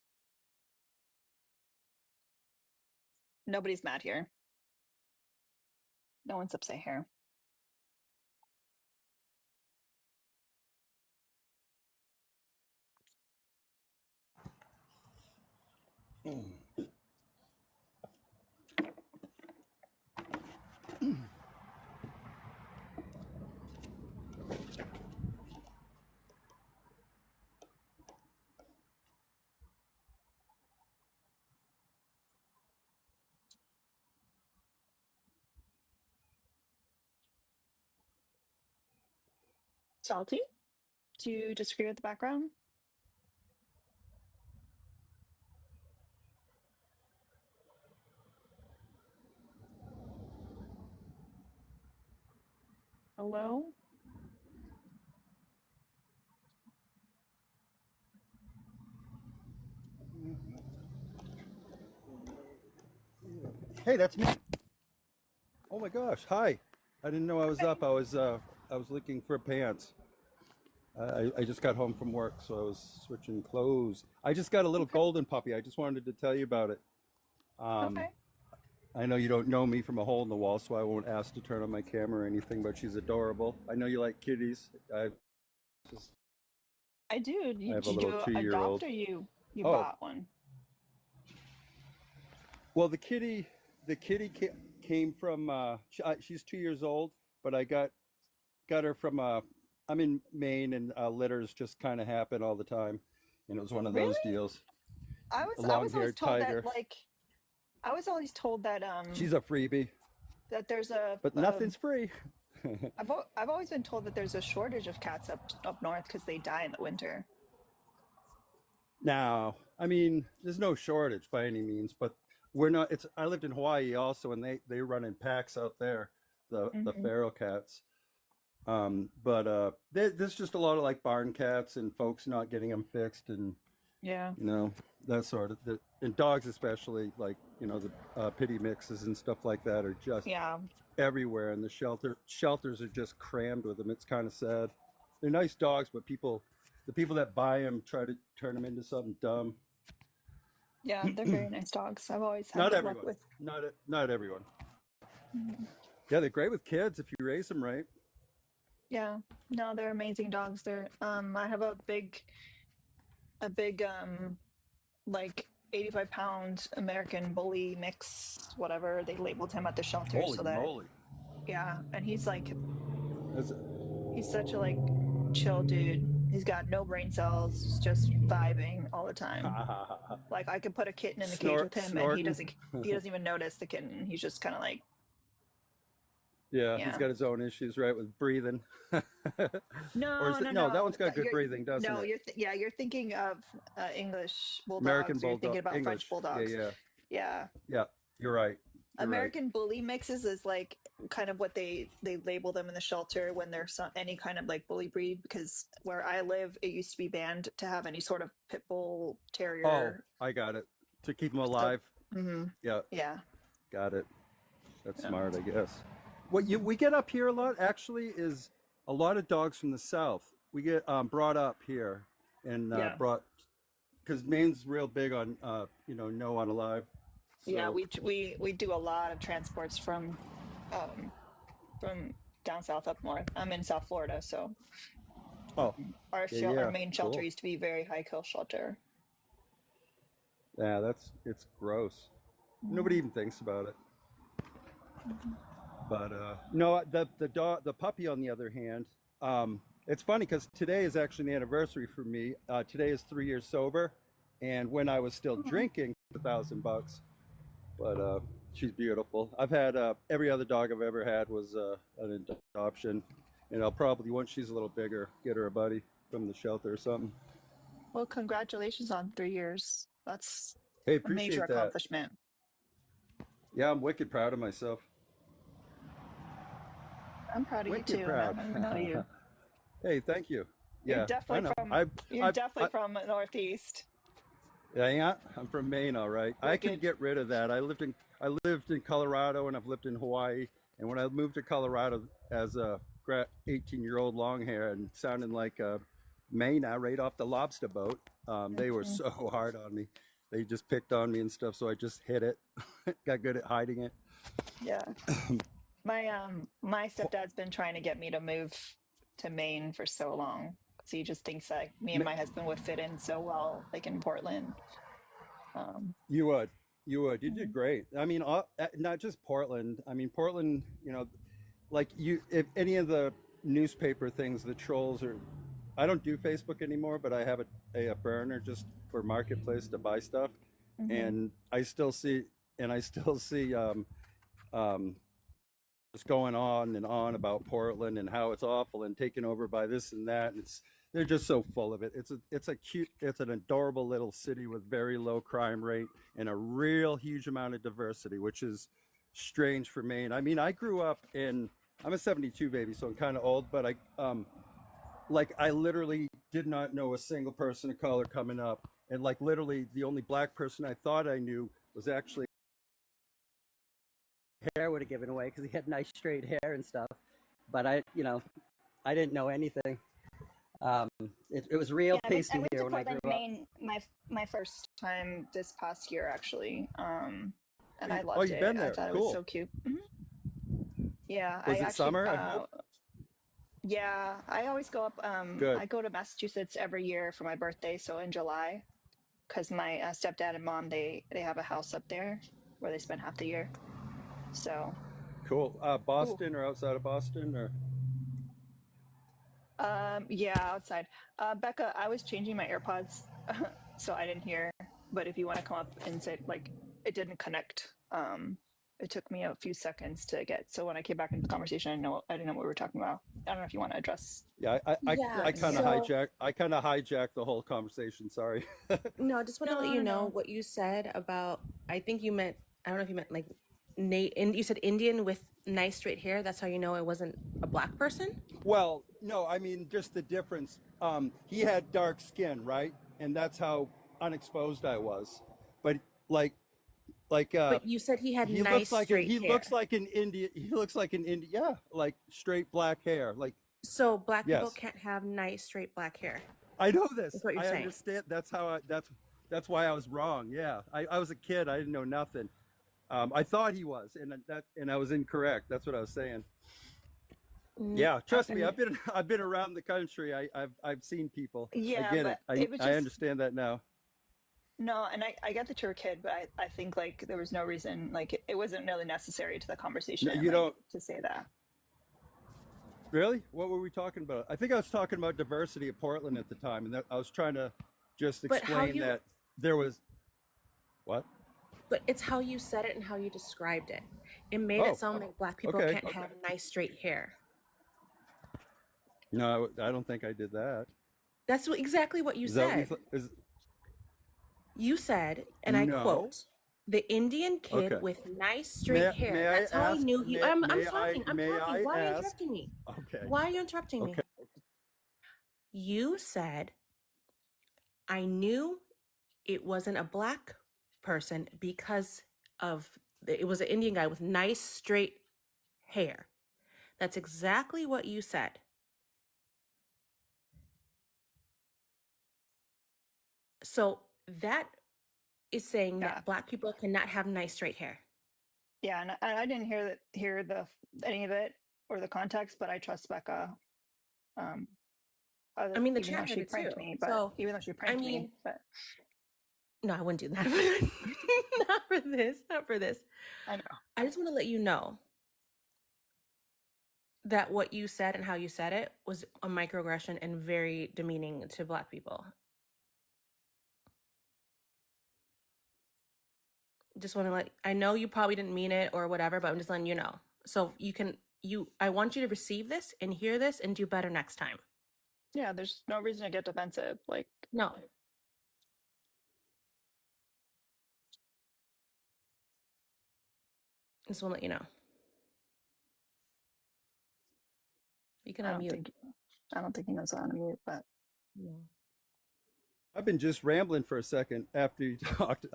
Nobody's mad here. No one's upset here. Salty? Do you disagree with the background? Hello? Hey, that's me. Oh my gosh, hi. I didn't know I was up. I was looking for pants. I just got home from work, so I was switching clothes. I just got a little golden puppy. I just wanted to tell you about it. Okay. I know you don't know me from a hole in the wall, so I won't ask to turn on my camera or anything, but she's adorable. I know you like kitties. I do. I have a Did little you 2-year-old. adopt or you Oh, bought one? well, the kitty came from. She's 2 years old, but I got her from. I'm in Maine, and litters just kind of happen all the time, and it was one of Really? those deals. A I was always long-haired told that tiger. I was always told that She's a freebie, that there's a but nothing's free. I've always been told that there's a shortage of cats up north because they die in the winter. Now, I mean, there's no shortage by any means, but we're not. It's. I lived in Hawaii also, and they run in packs out there, the Hmm. feral cats. But there's just a lot of like barn cats and folks not getting them fixed, and Yeah. you know that sort of and dogs especially, like the pity mixes and stuff like that are just Yeah. everywhere, and the shelters are just crammed with them. It's kind of sad. They're nice dogs, but the people that buy them try to turn them into something dumb. Yeah, they're very nice dogs. I've always had Not good luck everyone. with. Not everyone. Mhm. Yeah, they're great with kids if you raise them right. Yeah. No, they're amazing dogs. They're I have a big like 85-pound American bully mix, whatever. They labeled him at the shelter Holy so that moly! yeah, and he's like That's, he's such a like chill dude. He's got no brain cells, he's just vibing all the time. Like I could put a kitten in the cage with him and Snorting. he doesn't even notice the kitten. He's just kind of like, Yeah, he's yeah. got his own issues, right, with breathing. Or No, is it, no, no, that no. one's got good You're breathing, doesn't no, it? you're thinking of English American bulldogs, or you're bulldog, thinking about French English. Yeah, bulldogs. yeah, Yeah. yeah. You're right. You're right. American bully mixes is like kind of what they label them in the shelter when there's any kind of like bully breed, because where I live it used to be banned to have any sort of pit bull Oh, terrier. I got it. To keep them So alive. Yeah, yeah. got it. That's Yeah. smart, I guess. What we get up here a lot actually is a lot of dogs from the south. We get brought up here and Yeah. brought because Maine's real big on no unalive. Yeah, So we do a lot of transports um from down south up north. I'm in South Florida, so oh yeah, our yeah, main shelter cool. used to be very high kill shelter. Yeah, it's gross. Nobody even thinks about it. Mhm. But no, the puppy on the other hand, it's funny because today is actually the anniversary for me. Today is 3 years sober, and when I was still Oh, drinking, $1,000. But she's beautiful. I've had every other dog I've ever had was an adoption, and I'll probably once she's a little bigger get her a buddy from the shelter or something. well, congratulations on 3 years. That's Hey, a major appreciate that. accomplishment. Yeah, I'm wicked proud of myself. I'm proud of you Wicked too, and I proud. don't even know you. Hey, thank you. You're Yeah, I definitely know. from you're definitely from the Northeast. Yeah, I'm from Maine, all right. I can Wicked. get rid of that. I lived in Colorado and I've lived in Hawaii. And when I moved to Colorado as a 18-year-old long hair and sounding like a Maine right off the lobster boat, they were Mhm. so hard on me. They just picked on me and stuff, so I just hid it. Got good at hiding it. Yeah. My stepdad's been trying to get me to move to Maine for so long because he just thinks that me and Ma- my husband would fit in so well, like in Portland. You would. You would. You did great. I mean, not just Portland. I mean, Portland. Like you, if any of the newspaper things, the trolls are. I don't do Facebook anymore, but I have a burner just for marketplace to buy stuff, Mm-hmm. and I still see um, just going on and on about Portland and how it's awful and taken over by this and that. And they're just so full of it. It's an adorable little city with very low crime rate and a real huge amount of diversity, which is strange for Maine. I mean, I grew up in. I'm a '72 baby, so I'm kind of old, but I literally did not know a single person of color coming up, and like literally the only black person I thought I knew was actually hair would have given away because he had nice straight hair and stuff. But I didn't know anything. Um, it was real Yeah, I pasty went here to when I Portland, grew up. Maine, my first time this past year actually, and I Oh, loved you've it. been I there. thought it was Cool. so cute. Yeah, I Was it actually, summer? I hope. yeah, I always go up. Good. I go to Massachusetts every year for my birthday, so in July, because my stepdad and mom they have a house up there where they spend half the year. So, Cool. ooh, Boston or outside of Boston or? yeah, outside. Becca, I was changing my AirPods, so I didn't hear. But if you want to come up and say like it didn't connect, it took me a few seconds to get. So when I came back into the conversation, I didn't know what we were talking about. I don't know if you want to address Yeah, Yeah. I kind of So hijacked the whole conversation. Sorry. no, I just want to let No, you no, know no. what you said about. I think you meant. I don't know if you meant like Nate, and you said Indian with nice straight hair. That's how you know it wasn't a black person. Well, no, I mean just the difference. He had dark skin, right? And that's how unexposed I was. But like like But you said he had he nice looks like an straight he looks hair. like an Indian. He looks like an Indian. Yeah, like straight black hair. Like So black people yes, can't have nice straight black hair. I know this. That's what you're I saying. understand. That's why I was wrong. Yeah, I was a kid. I didn't know nothing. I thought he was, and I was incorrect. That's what I was saying. Yeah, trust me. And I've been around the country. I've seen people. I Yeah, get but it. I it was I just understand that now. no, and I get that you're a kid, but I think like there was no reason, like it wasn't really necessary to the No, conversation, you like don't to say that. really. What were we talking about? I think I was talking about diversity of Portland at the time, and I was trying to just but how explain you that there was what. but it's how you said it and how you described it. It made it Oh, sound like black people okay. can't have nice straight hair. No, I don't think I did that. That's exactly what you Is that what you said. is? You said, and I No. quote, "The Indian kid Okay. with nice straight May hair." may I That's how I ask? knew he. I'm May I talking. I'm may talking. I Why are you ask? interrupting me? Okay. Why are you interrupting me? Okay. You said, "I knew it wasn't a black person because of it was an Indian guy with nice straight hair." That's exactly what you said. So that is saying Yeah, that black people cannot have nice straight hair. yeah, and I didn't hear the any of it or the context, but I trust Becca. Um, I mean, the even though chat heard she it too. pranked me, but So, even though she I pranked me, mean, but no, I wouldn't do that. Not for this. Not for this. I know. I just want to let you know that what you said and how you said it was a microaggression and very demeaning to black people. Just want to I know you probably didn't mean it or whatever, but I'm just letting you know. So I want you to receive this and hear this and do better next time. Yeah, there's no reason to get defensive. Like, No, just want to let you know. You can I don't unmute. think I don't think he knows how to mute, but No. I've been just rambling for a second after you talked.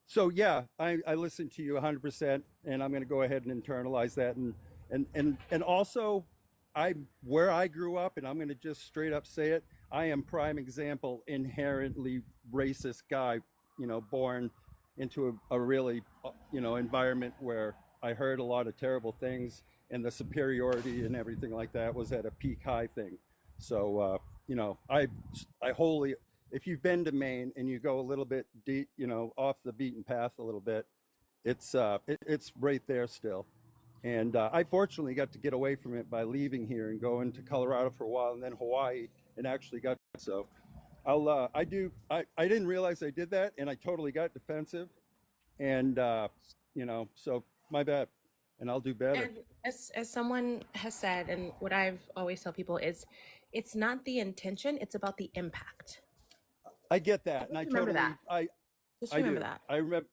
So yeah, I listened to you 100%, and I'm going to go ahead and internalize that, and also, where I grew up, and I'm going to just straight up say it. I am prime example, inherently racist guy, born into a really, environment where I heard a lot of terrible things, and the superiority and everything like that was at a peak high thing. So, I wholly if you've been to Maine and you go a little bit deep, off the beaten path a little bit, it's right there still. And I fortunately got to get away from it by leaving here and going to Colorado for a while, and then Hawaii, and actually got so. I didn't realize I did that, and I totally got defensive, and so my bad, and I'll do better. And as someone has said, and what I've always tell people is, it's not the intention; it's about the impact. I get that, and I remember totally, that. Just I remember do. that. I remember.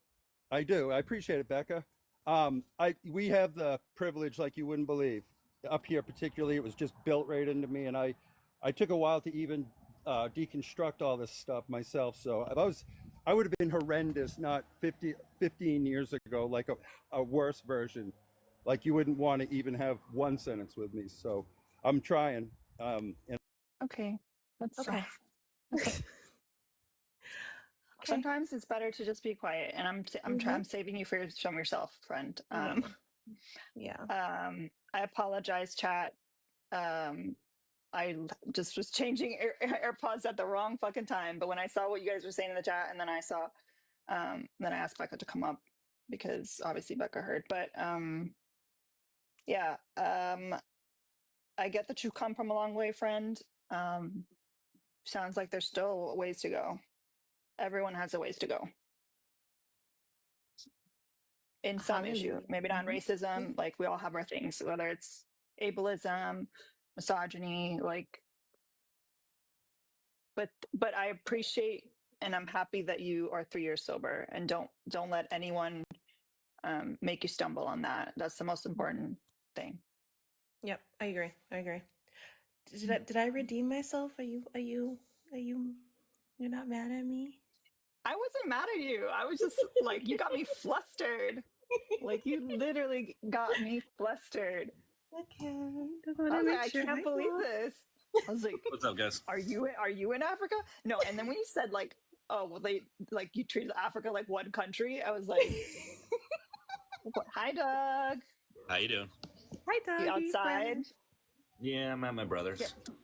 I do. I appreciate it, Becca. We have the privilege like you wouldn't believe. Up here, particularly, it was just built right into me, and I took a while to even deconstruct all this stuff myself. So I would have been horrendous not 15 years ago, like a worse version. Like you wouldn't want to even have one sentence with me. So I'm trying. Okay. Let's Okay. Sometimes it's better to just be quiet, and I'm saving you from yourself, friend. Yeah. I apologize, chat. I just was changing AirPods at the wrong fucking time. But when I saw what you guys were saying in the chat, and then I saw, then I asked Becca to come up because obviously Becca heard. But yeah, I get that you come from a long way, friend. Sounds like there's still a ways to go. Everyone has a ways to go. In some issue, maybe not racism. Like we all have our things, whether it's ableism, misogyny, like. But I appreciate and I'm happy that you are 3 years sober, and don't let anyone make you stumble on that. That's the most important thing. Yep, I agree. Did I redeem myself? Are you you're not mad at me? I wasn't mad at you. I was just like, you got me flustered. Like you literally got me flustered. Okay. I was like, I can't believe this. I was like, what's up, guys? Are you in Africa? No, and then when you said like, oh, well, they like you treated Africa like one country, I was like, hi, Doug. How you doing? Hi, Doug. You outside? Yeah, I'm at my brother's. Yeah.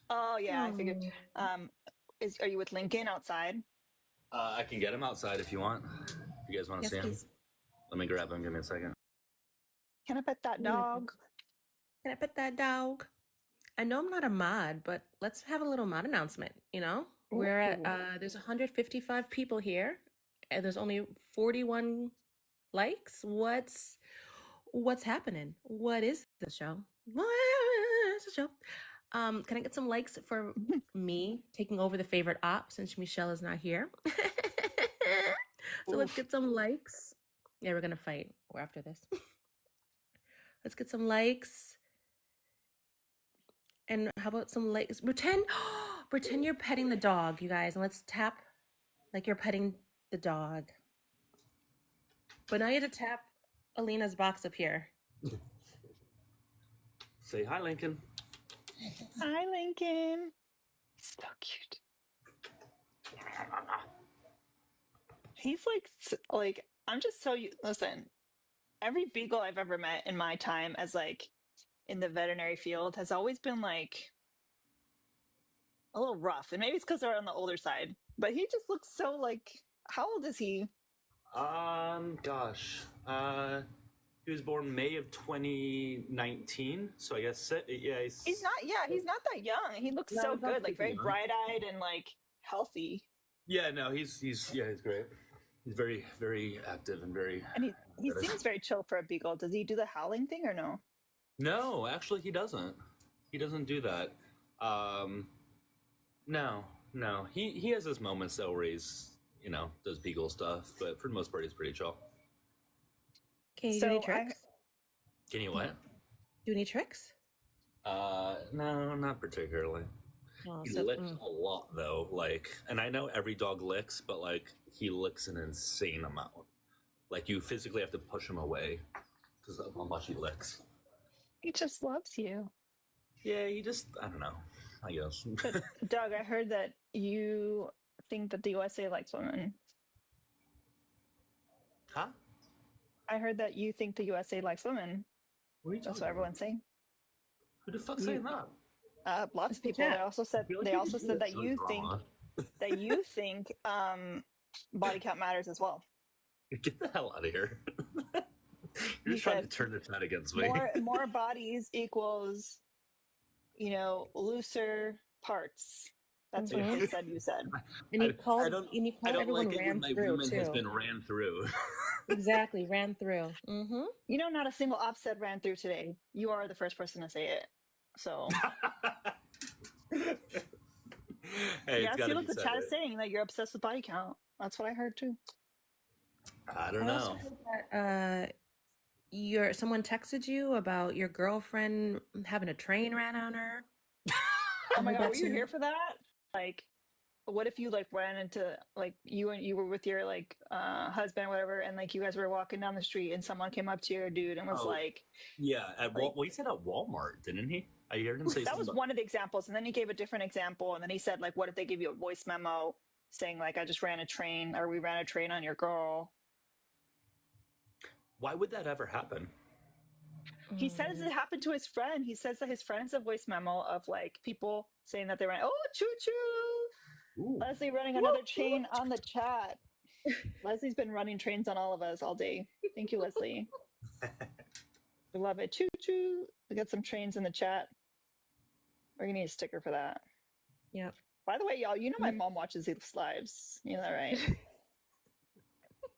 Oh yeah, I figured. Are you with Lincoln outside? I can get him outside if you want. If you guys want to see him, please. let me grab him. Give me a second. Can I pet that dog? Can I pet that dog? I know I'm not a mod, but let's have a little mod announcement. We're at there's 155 people here, and there's only 41 likes. What's happening? What is the show? What is the show? Can I get some likes for me taking over the favorite op since Michelle is not here? So let's get some likes. Yeah, we're gonna fight after this. Let's get some likes. And how about some likes? Pretend you're petting the dog, you guys, and let's tap like you're petting the dog. But now you have to tap Alina's box up here. Say hi, Lincoln. Hi, Lincoln. So cute. He's like I'm just so listen. Every beagle I've ever met in my time as like in the veterinary field has always been like a little rough, and maybe it's because they're on the older side. But he just looks so like. How old is he? Gosh. He was born May of 2019, so I guess yeah. He's not. Yeah, he's not that young. He looks so good, like very bright-eyed and like healthy. Yeah, no, he's great. He's very, very active and very. And he seems very chill for a beagle. Does he do the howling thing or no? No, actually, he doesn't. He doesn't do that. No. He has his moments though where he's does beagle stuff, but for the most part, he's pretty chill. Can you do any tricks? Can you what? Do any tricks? No, not particularly. Oh, he licks a lot though, and I know every dog licks, but he licks an insane amount. Like you physically have to push him away because of how much he licks. He just loves you. Yeah, I don't know, I guess. But Doug, I heard that you think that the USA likes women. Huh? I heard that you think the USA likes women. That's what everyone's saying. Who the fuck's saying that? Lots of people. They also said that you think that you think body count matters as well. Get the hell out of here. You're You just trying to said turn the chat against me. more bodies equals, looser parts. That's what he said. You said. And you called, I don't everyone like it when ran my through woman has too. been ran through. Exactly, ran through. Mm-hmm. Not a single op said ran through today. You are the first person to say it. So. Hey, yeah, it's see, gotta look, be the said, chat right? is saying that you're obsessed with body count. That's what I heard too. I don't I also know. heard that someone texted you about your girlfriend having a train ran on her. Oh my god, were you here for that? Like, what if you ran into you were with your husband or whatever, and you guys were walking down the street and someone came up to your dude and was like, Yeah, well, he said at Walmart, didn't he? I heard him say that something was about... one of the examples, and then he gave a different example, and then he said what if they give you a voice memo saying I just ran a train, or we ran a train on your girl. Why would that ever happen? He says it happened to his friend. He says that his friend has a voice memo of people saying that they ran. Oh, choo choo! Ooh. Leslie running another train on the chat. Leslie's been running trains on all of us all day. Thank you, Leslie. We love it. Choo choo! We got some trains in the chat. We're gonna need a sticker for that. Yep. By the way, y'all, my mom watches these lives. You know that, right?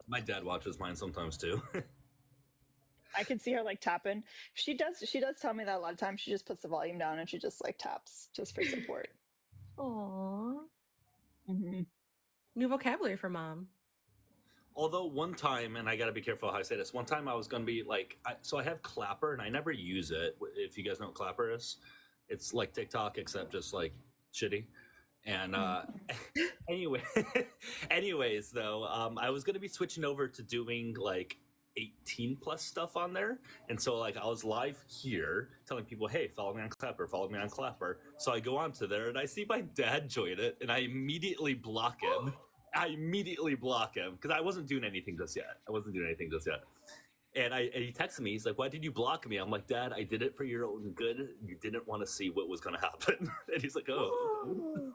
My dad watches mine sometimes too. I can see her tapping. She does tell me that a lot of times she just puts the volume down and she just taps just for support. Aww. Mm-hmm. New vocabulary for mom. Although one time, and I gotta be careful how I say this, one time I was gonna be so I have Clapper and I never use it. If you guys know what Clapper is, it's like TikTok except just shitty. And anyways though, I was gonna be switching over to doing 18 plus stuff on there, and so I was live here telling people, hey, follow me on Clapper. So I go onto there and I see my dad join it, and I immediately block him. Because I wasn't doing anything just yet. And he texted me. He's like, why did you block me? I'm like, Dad, I did it for your own good. You didn't want to see what was going to happen. And he's like, oh.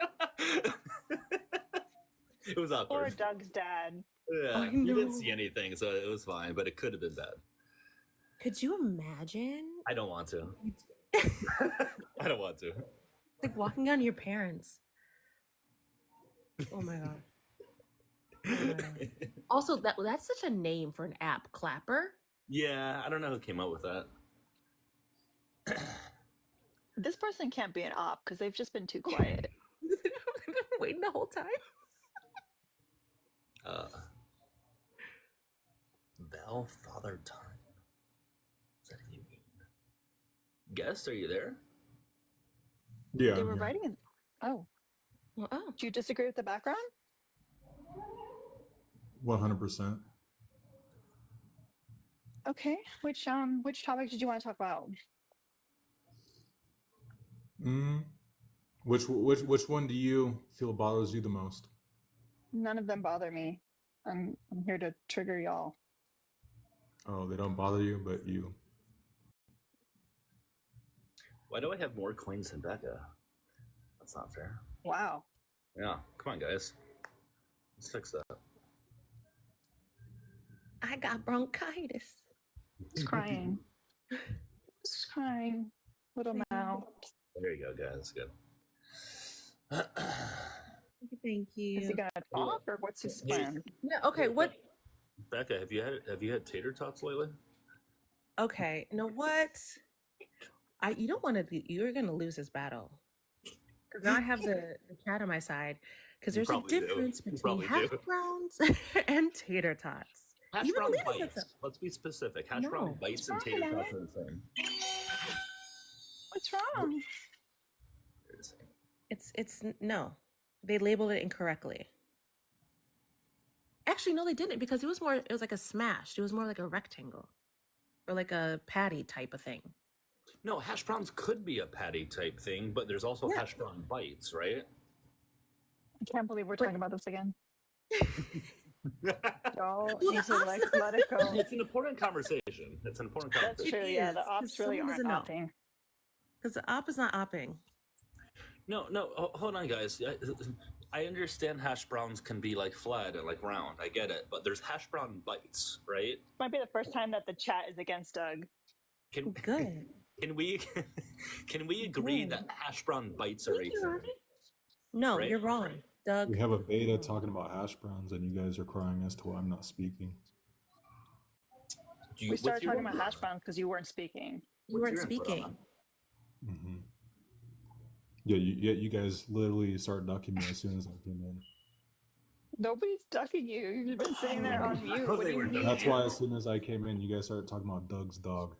It was awkward. Poor Doug's dad. Yeah, he didn't see anything, so it was fine, but it could have been bad. Could you imagine? I don't want to. I don't want to. Walking on your parents. Oh my god. Also, that's such a name for an app, Clapper. Yeah, I don't know who came up with that. This person can't be an op because they've just been too quiet. Waiting the whole time. Val Father Time. What does that even mean? Guest, are you there? Yeah. They were writing in. Oh. Well, oh. Do you disagree with the background? 100%. Okay. Which topic did you want to talk about? Which one do you feel bothers you the most? None of them bother me. I'm here to trigger y'all. Oh, they don't bother you, but you. Why do I have more coins than Becca? That's not fair. Wow. Yeah, come on, guys. Let's fix that. I got bronchitis. It's crying. It's crying. Little mouth. There you go, guys. Good. Thank you. Is he gonna talk or what's his plan? Yeah. Okay. What? Becca, have you had tater tots lately? Okay. You know what? You don't want to. You're gonna lose this battle. Because now I have the cat on my side. Because there's a difference between hash browns and tater tots. Hash brown bites. Let's be specific. Hash brown bites and tater tots are the same. What's wrong? It's no. They labeled it incorrectly. Actually, no, they didn't, because it was like a smashed. It was more like a rectangle. Or like a patty type of thing. No, hash browns could be a patty type thing, but there's also hash brown bites, right? I can't believe we're talking about this again. Y'all need to let it go. It's an important conversation. That's true, yeah. The ops really aren't opping. Because the op is not opping. No, hold on, guys. I understand hash browns can be like flat and like round. I get it, but there's hash brown bites, right? Might be the first time that the chat is against Doug. Can Good. can we can we agree that hash brown bites are a thing? No, Right? you're wrong, Doug. We have a beta talking about hash browns, and you guys are crying as to why I'm not speaking. We started talking about hash browns because you weren't speaking. You weren't speaking. Mm-hmm. Yeah, you guys literally start ducking me as soon as I came in. Nobody's ducking you. You've been sitting there on mute. What do you mean? That's why as soon as I came in, you guys started talking about Doug's dog.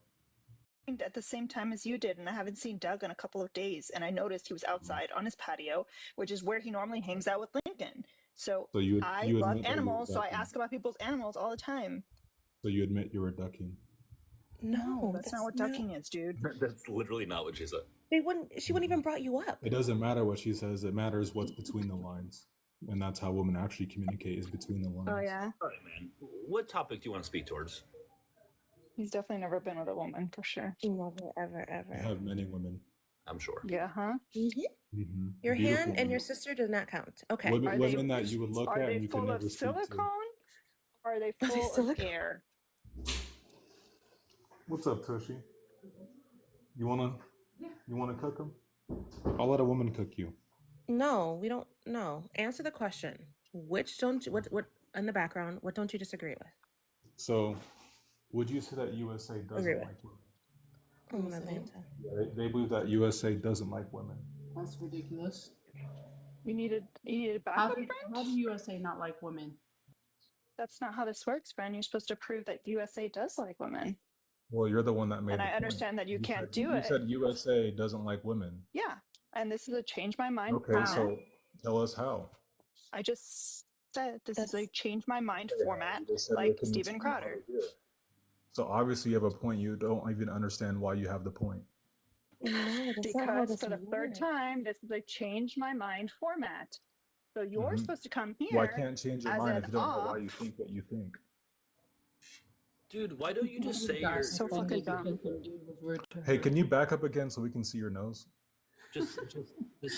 At the same time as you did, and I haven't seen Doug in a couple of days, and I noticed he was outside on his patio, which is where he normally hangs out with Lincoln. So you I admit love that you were animals, so I ducking. ask about people's animals all the time. So you admit you were ducking. No, that's not what ducking is, dude. That's literally not what she said. She wouldn't even brought you up. It doesn't matter what she says. It matters what's between the lines, and that's how women actually communicate is between the lines. Oh yeah. All right, man. What topic do you want to speak towards? He's definitely never been with a woman for sure. Never, ever, ever. I have many women. I'm sure. Yeah, huh? Mm-hmm. Your Beautiful hand and women. your sister does not count. Okay. Women that you would look Are at they and you can full of never speak to. silicone? Or are they full of air? What's up, Tushy? You wanna cook them? I'll let a woman cook you. No, we don't. No. Answer the question. Which don't you, what in the background? What don't you disagree with? So, would you say that USA doesn't Agree with. like women? Oh, Atlanta. Yeah, they believe that USA doesn't like women. That's ridiculous. You needed How backup, do, friend? how do USA not like women? That's not how this works, friend. You're supposed to prove that USA does like women. Well, you're the one that made And the I point. understand that you can't do You it. said USA doesn't like women. Yeah. And this is a change my mind. Okay, format. so tell us how. I just said this is a change my mind format, You just said like we can Steven tell how Crowder. to do it. So obviously you have a point. You don't even understand why you have the point. No, that's not how Because this for the third works. time, this is a change my mind format. So you're supposed to come here. Well, I can't change your as mind an if you don't know op. why you think what you think. Dude, why don't you just say Guys, you're So fucking dumb. because the dude was rude to Hey, her. can you back up again so we can see your nose? just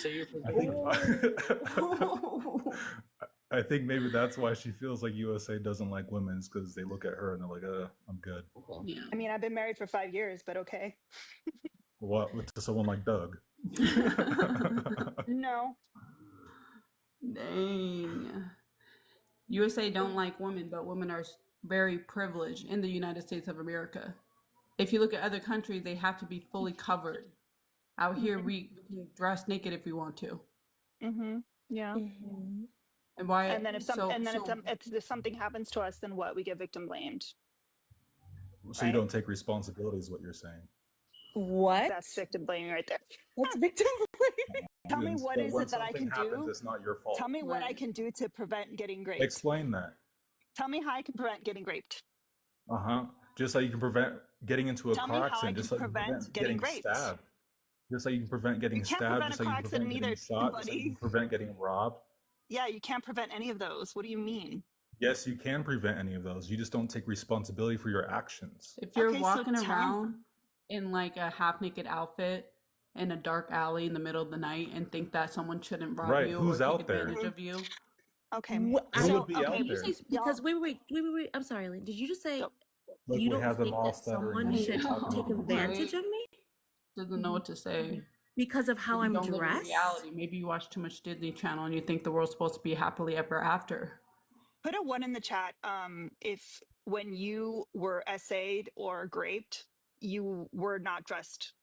say you're I think maybe that's why she feels like USA doesn't like women, because they look at her and they're like, I'm good. Yeah. I mean, I've been married for 5 years, but okay. What with someone like Doug? No. Dang. USA don't like women, but women are very privileged in the United States of America. If you look at other countries, they have to be fully covered. Out here, we can dress naked if we want to. Mm-hmm. Yeah. And why? And then if if something happens to us, then what? We get victim blamed. So you don't take responsibility is what you're saying. What? That's victim blaming right there. That's victim blaming. Tell me what is when it that I something can happens, do? it's not your fault. Tell me what I can do to prevent getting raped. Explain that. Tell me how I can prevent getting raped. Just like you can prevent getting into a Tell me car how I accident. can Just like you can prevent prevent getting raped. stabbed. Just like you can prevent getting You can't stabbed. prevent Just a like car you can prevent accident getting either, shot. Just like you buddy. can prevent getting robbed. Yeah, you can't prevent any of those. What do you mean? Yes, you can prevent any of those. You just don't take responsibility for your actions. If you're Okay, so walking tell me- around in like a half naked outfit in a dark alley in the middle of the night and think that someone shouldn't rob Right, you who's or out take there? advantage of you. Okay. Who would be out Did you there? say, because wait. I'm sorry, Lynn. Did you just say Look, you we don't have them think all that stuttering. someone should take advantage of me Doesn't know what to say. because of how You I'm don't live in dressed? reality. Maybe you watch too much Disney Channel and you think the world's supposed to be happily ever after. Put a 1 in the chat. If when you were essayed or graped, you were not dressed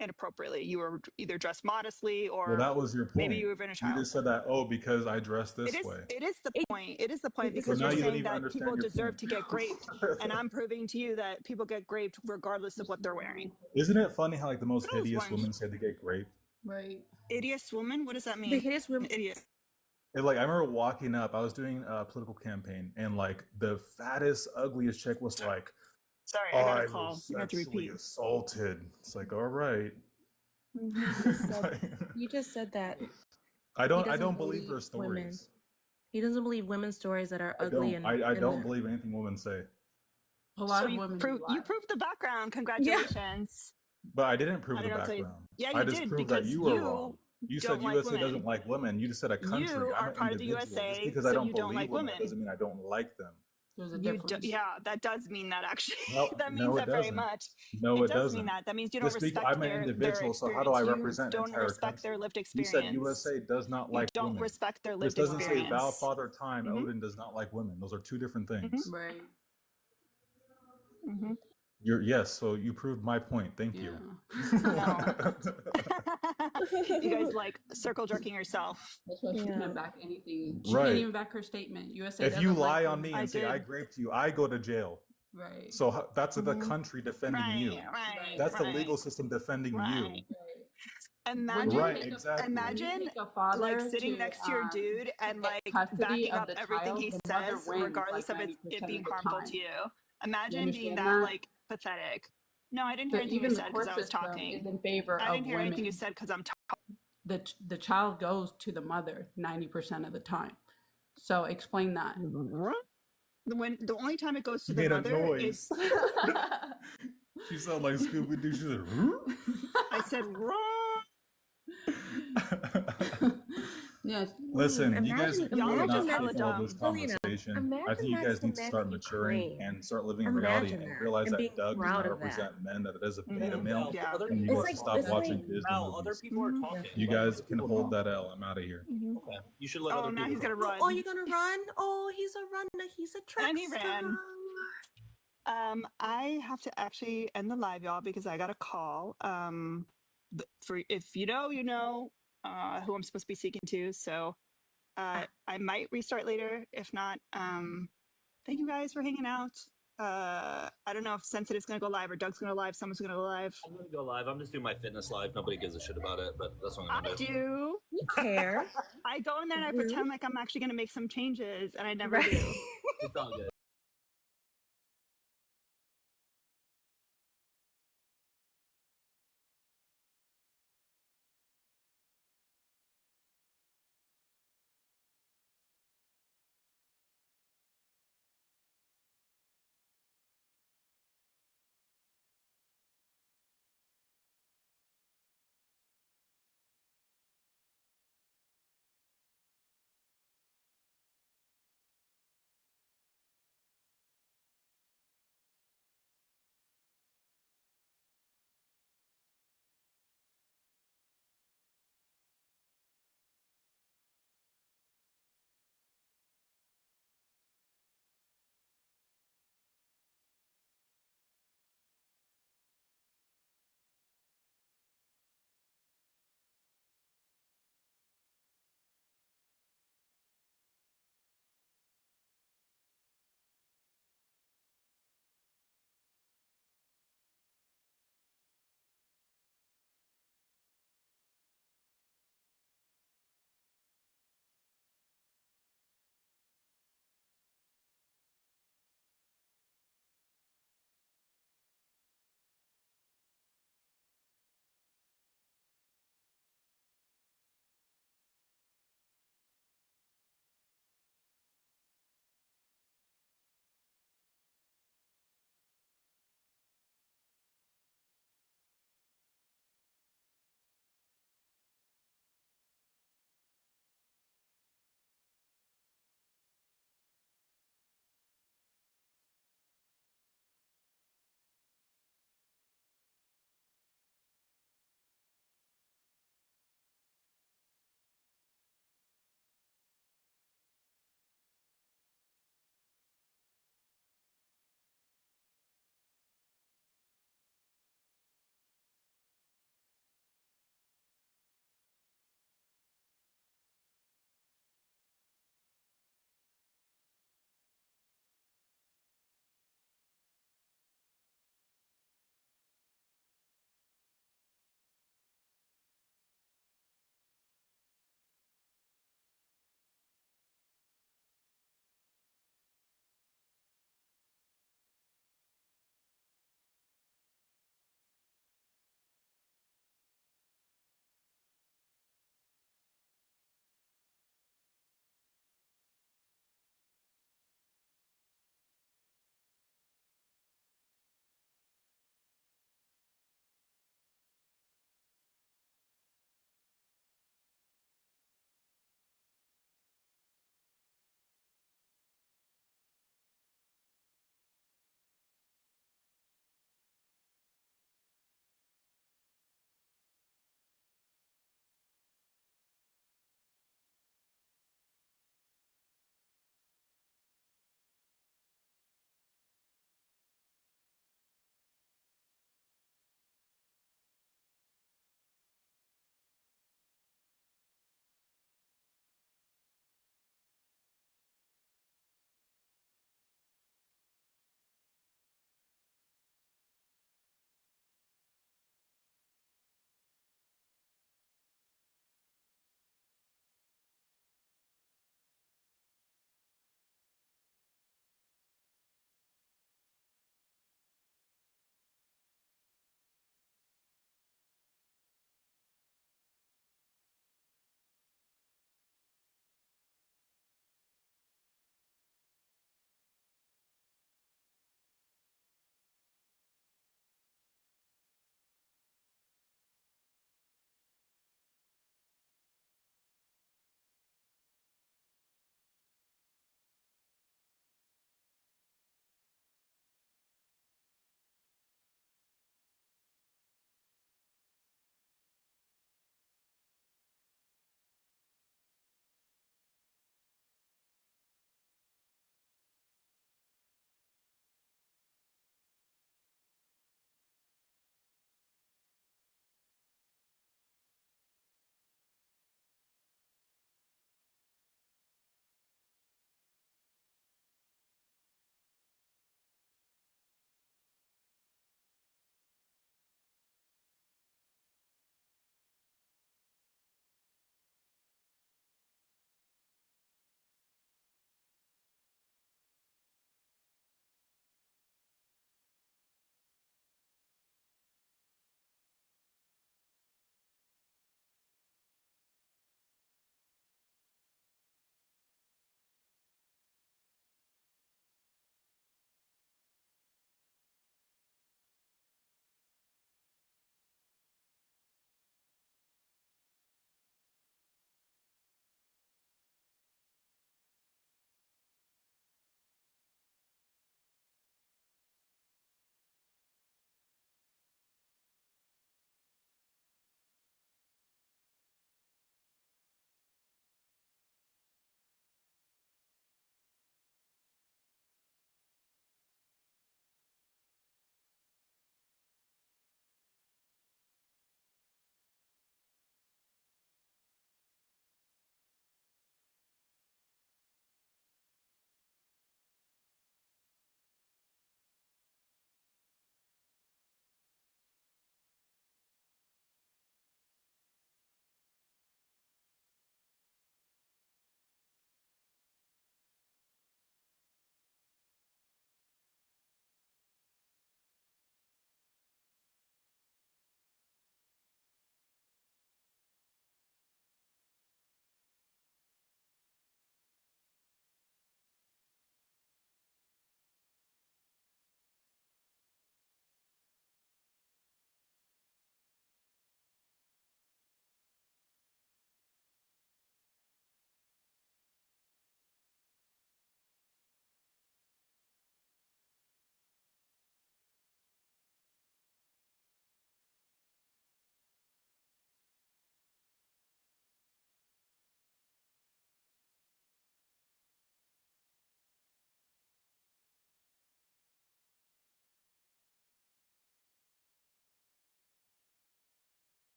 inappropriately. You were either dressed modestly or Well, that was your point. maybe you were in a You child. just said that, because I dress this way. It is the point. It is the point So because now you're you don't saying even that understand people your deserve point. to get graped, and I'm proving to you that people get graped regardless of what they're wearing. Isn't it funny how like the most What else, hideous Wayne? women say they get raped? Right. Hideous woman? What does that mean? The hideous women. Idiot. And, like I remember walking up, I was doing a political campaign, and like the fattest, ugliest chick was like, Sorry, I got a I call. was You have to sexually repeat. assaulted. It's like, all right. You just said that. I he don't doesn't believe their believe women. stories. He doesn't believe women's stories that are I ugly don't. and I don't and believe anything women say. A lot So of you women proved the background. Congratulations. But I didn't prove I the didn't tell you- background. Yeah, I you just did proved that because you were wrong. You don't said like USA women. doesn't like women. You just said a country. You I'm are an part of the individual. Just USA, because I so don't you don't believe like women women. doesn't mean I don't like them. There's a You difference. yeah, that does mean that actually. No, That means no, it that very doesn't. much. No, It it does mean doesn't. that. That means you don't Just because respect I'm an their individual, so how do experience. I You represent don't entire respect their country? lived You said experience. USA does not You like don't women. respect their This lived doesn't say experience. thou father time Mhm. Odin does not like women. Those are two different things. Right. Mhm. Yes, so you proved my point. Thank you. No. You guys like circle jerking yourself. That's why she Yeah. can't back anything. She Right. can't even back her statement. USA If you doesn't lie like on women. me and say I did. raped you, I go to jail. Right. So that's the Mhm. country defending Right, you. right, That's the right, legal system defending right. you. Right. Imagine, Right, exactly. imagine, Take a like father sitting to next to your dude and get like custody backing of up the everything he child, the mother says, wins regardless like of it 90% being of the harmful time. to you. You Imagine being understand that that? like pathetic. No, I didn't hear anything you Even the said because court I was system talking. is in favor I of didn't hear anything you women. said because I'm talking. The child goes to the mother 90% of the time. So explain that. The only time it goes to She the made a mother noise. is She sounded like Scooby Doo. She said, "Roo?" I said wrong. Yes. Listen, you guys Imagine- really Y'all are not just hella capable of this dumb. Selena, conversation. I imagine think you that's guys the need to men start in maturing Ukraine. and start living in reality Imagine and that, realize and that being Doug does proud not of that. represent men, that it is a Mhm. beta male, Yeah. Other and you people guys are should stop talking. watching Disney Mal, other movies. people are Mhm. talking. You Let guys other can people hold talk. that L. I'm out of here. Mhm. Okay. You should let Oh, other now people he's gonna talk. run. Oh, you're gonna run? Oh, he's a runner. He's a track And he star. ran. I have to actually end the live, y'all, because I got a call. For if you know, you know, who I'm supposed to be speaking to. So, I might restart later. If not, thank you guys for hanging out. I don't know if Sensitive's gonna go live or Doug's gonna go live. Someone's gonna go live. I'm gonna go live. I'm just doing my fitness live. Nobody gives a shit about it, but that's what I'm I gonna do. do. You care. I go in there and I Rude. pretend like I'm actually gonna make some changes, and I never Right. do. It's all good.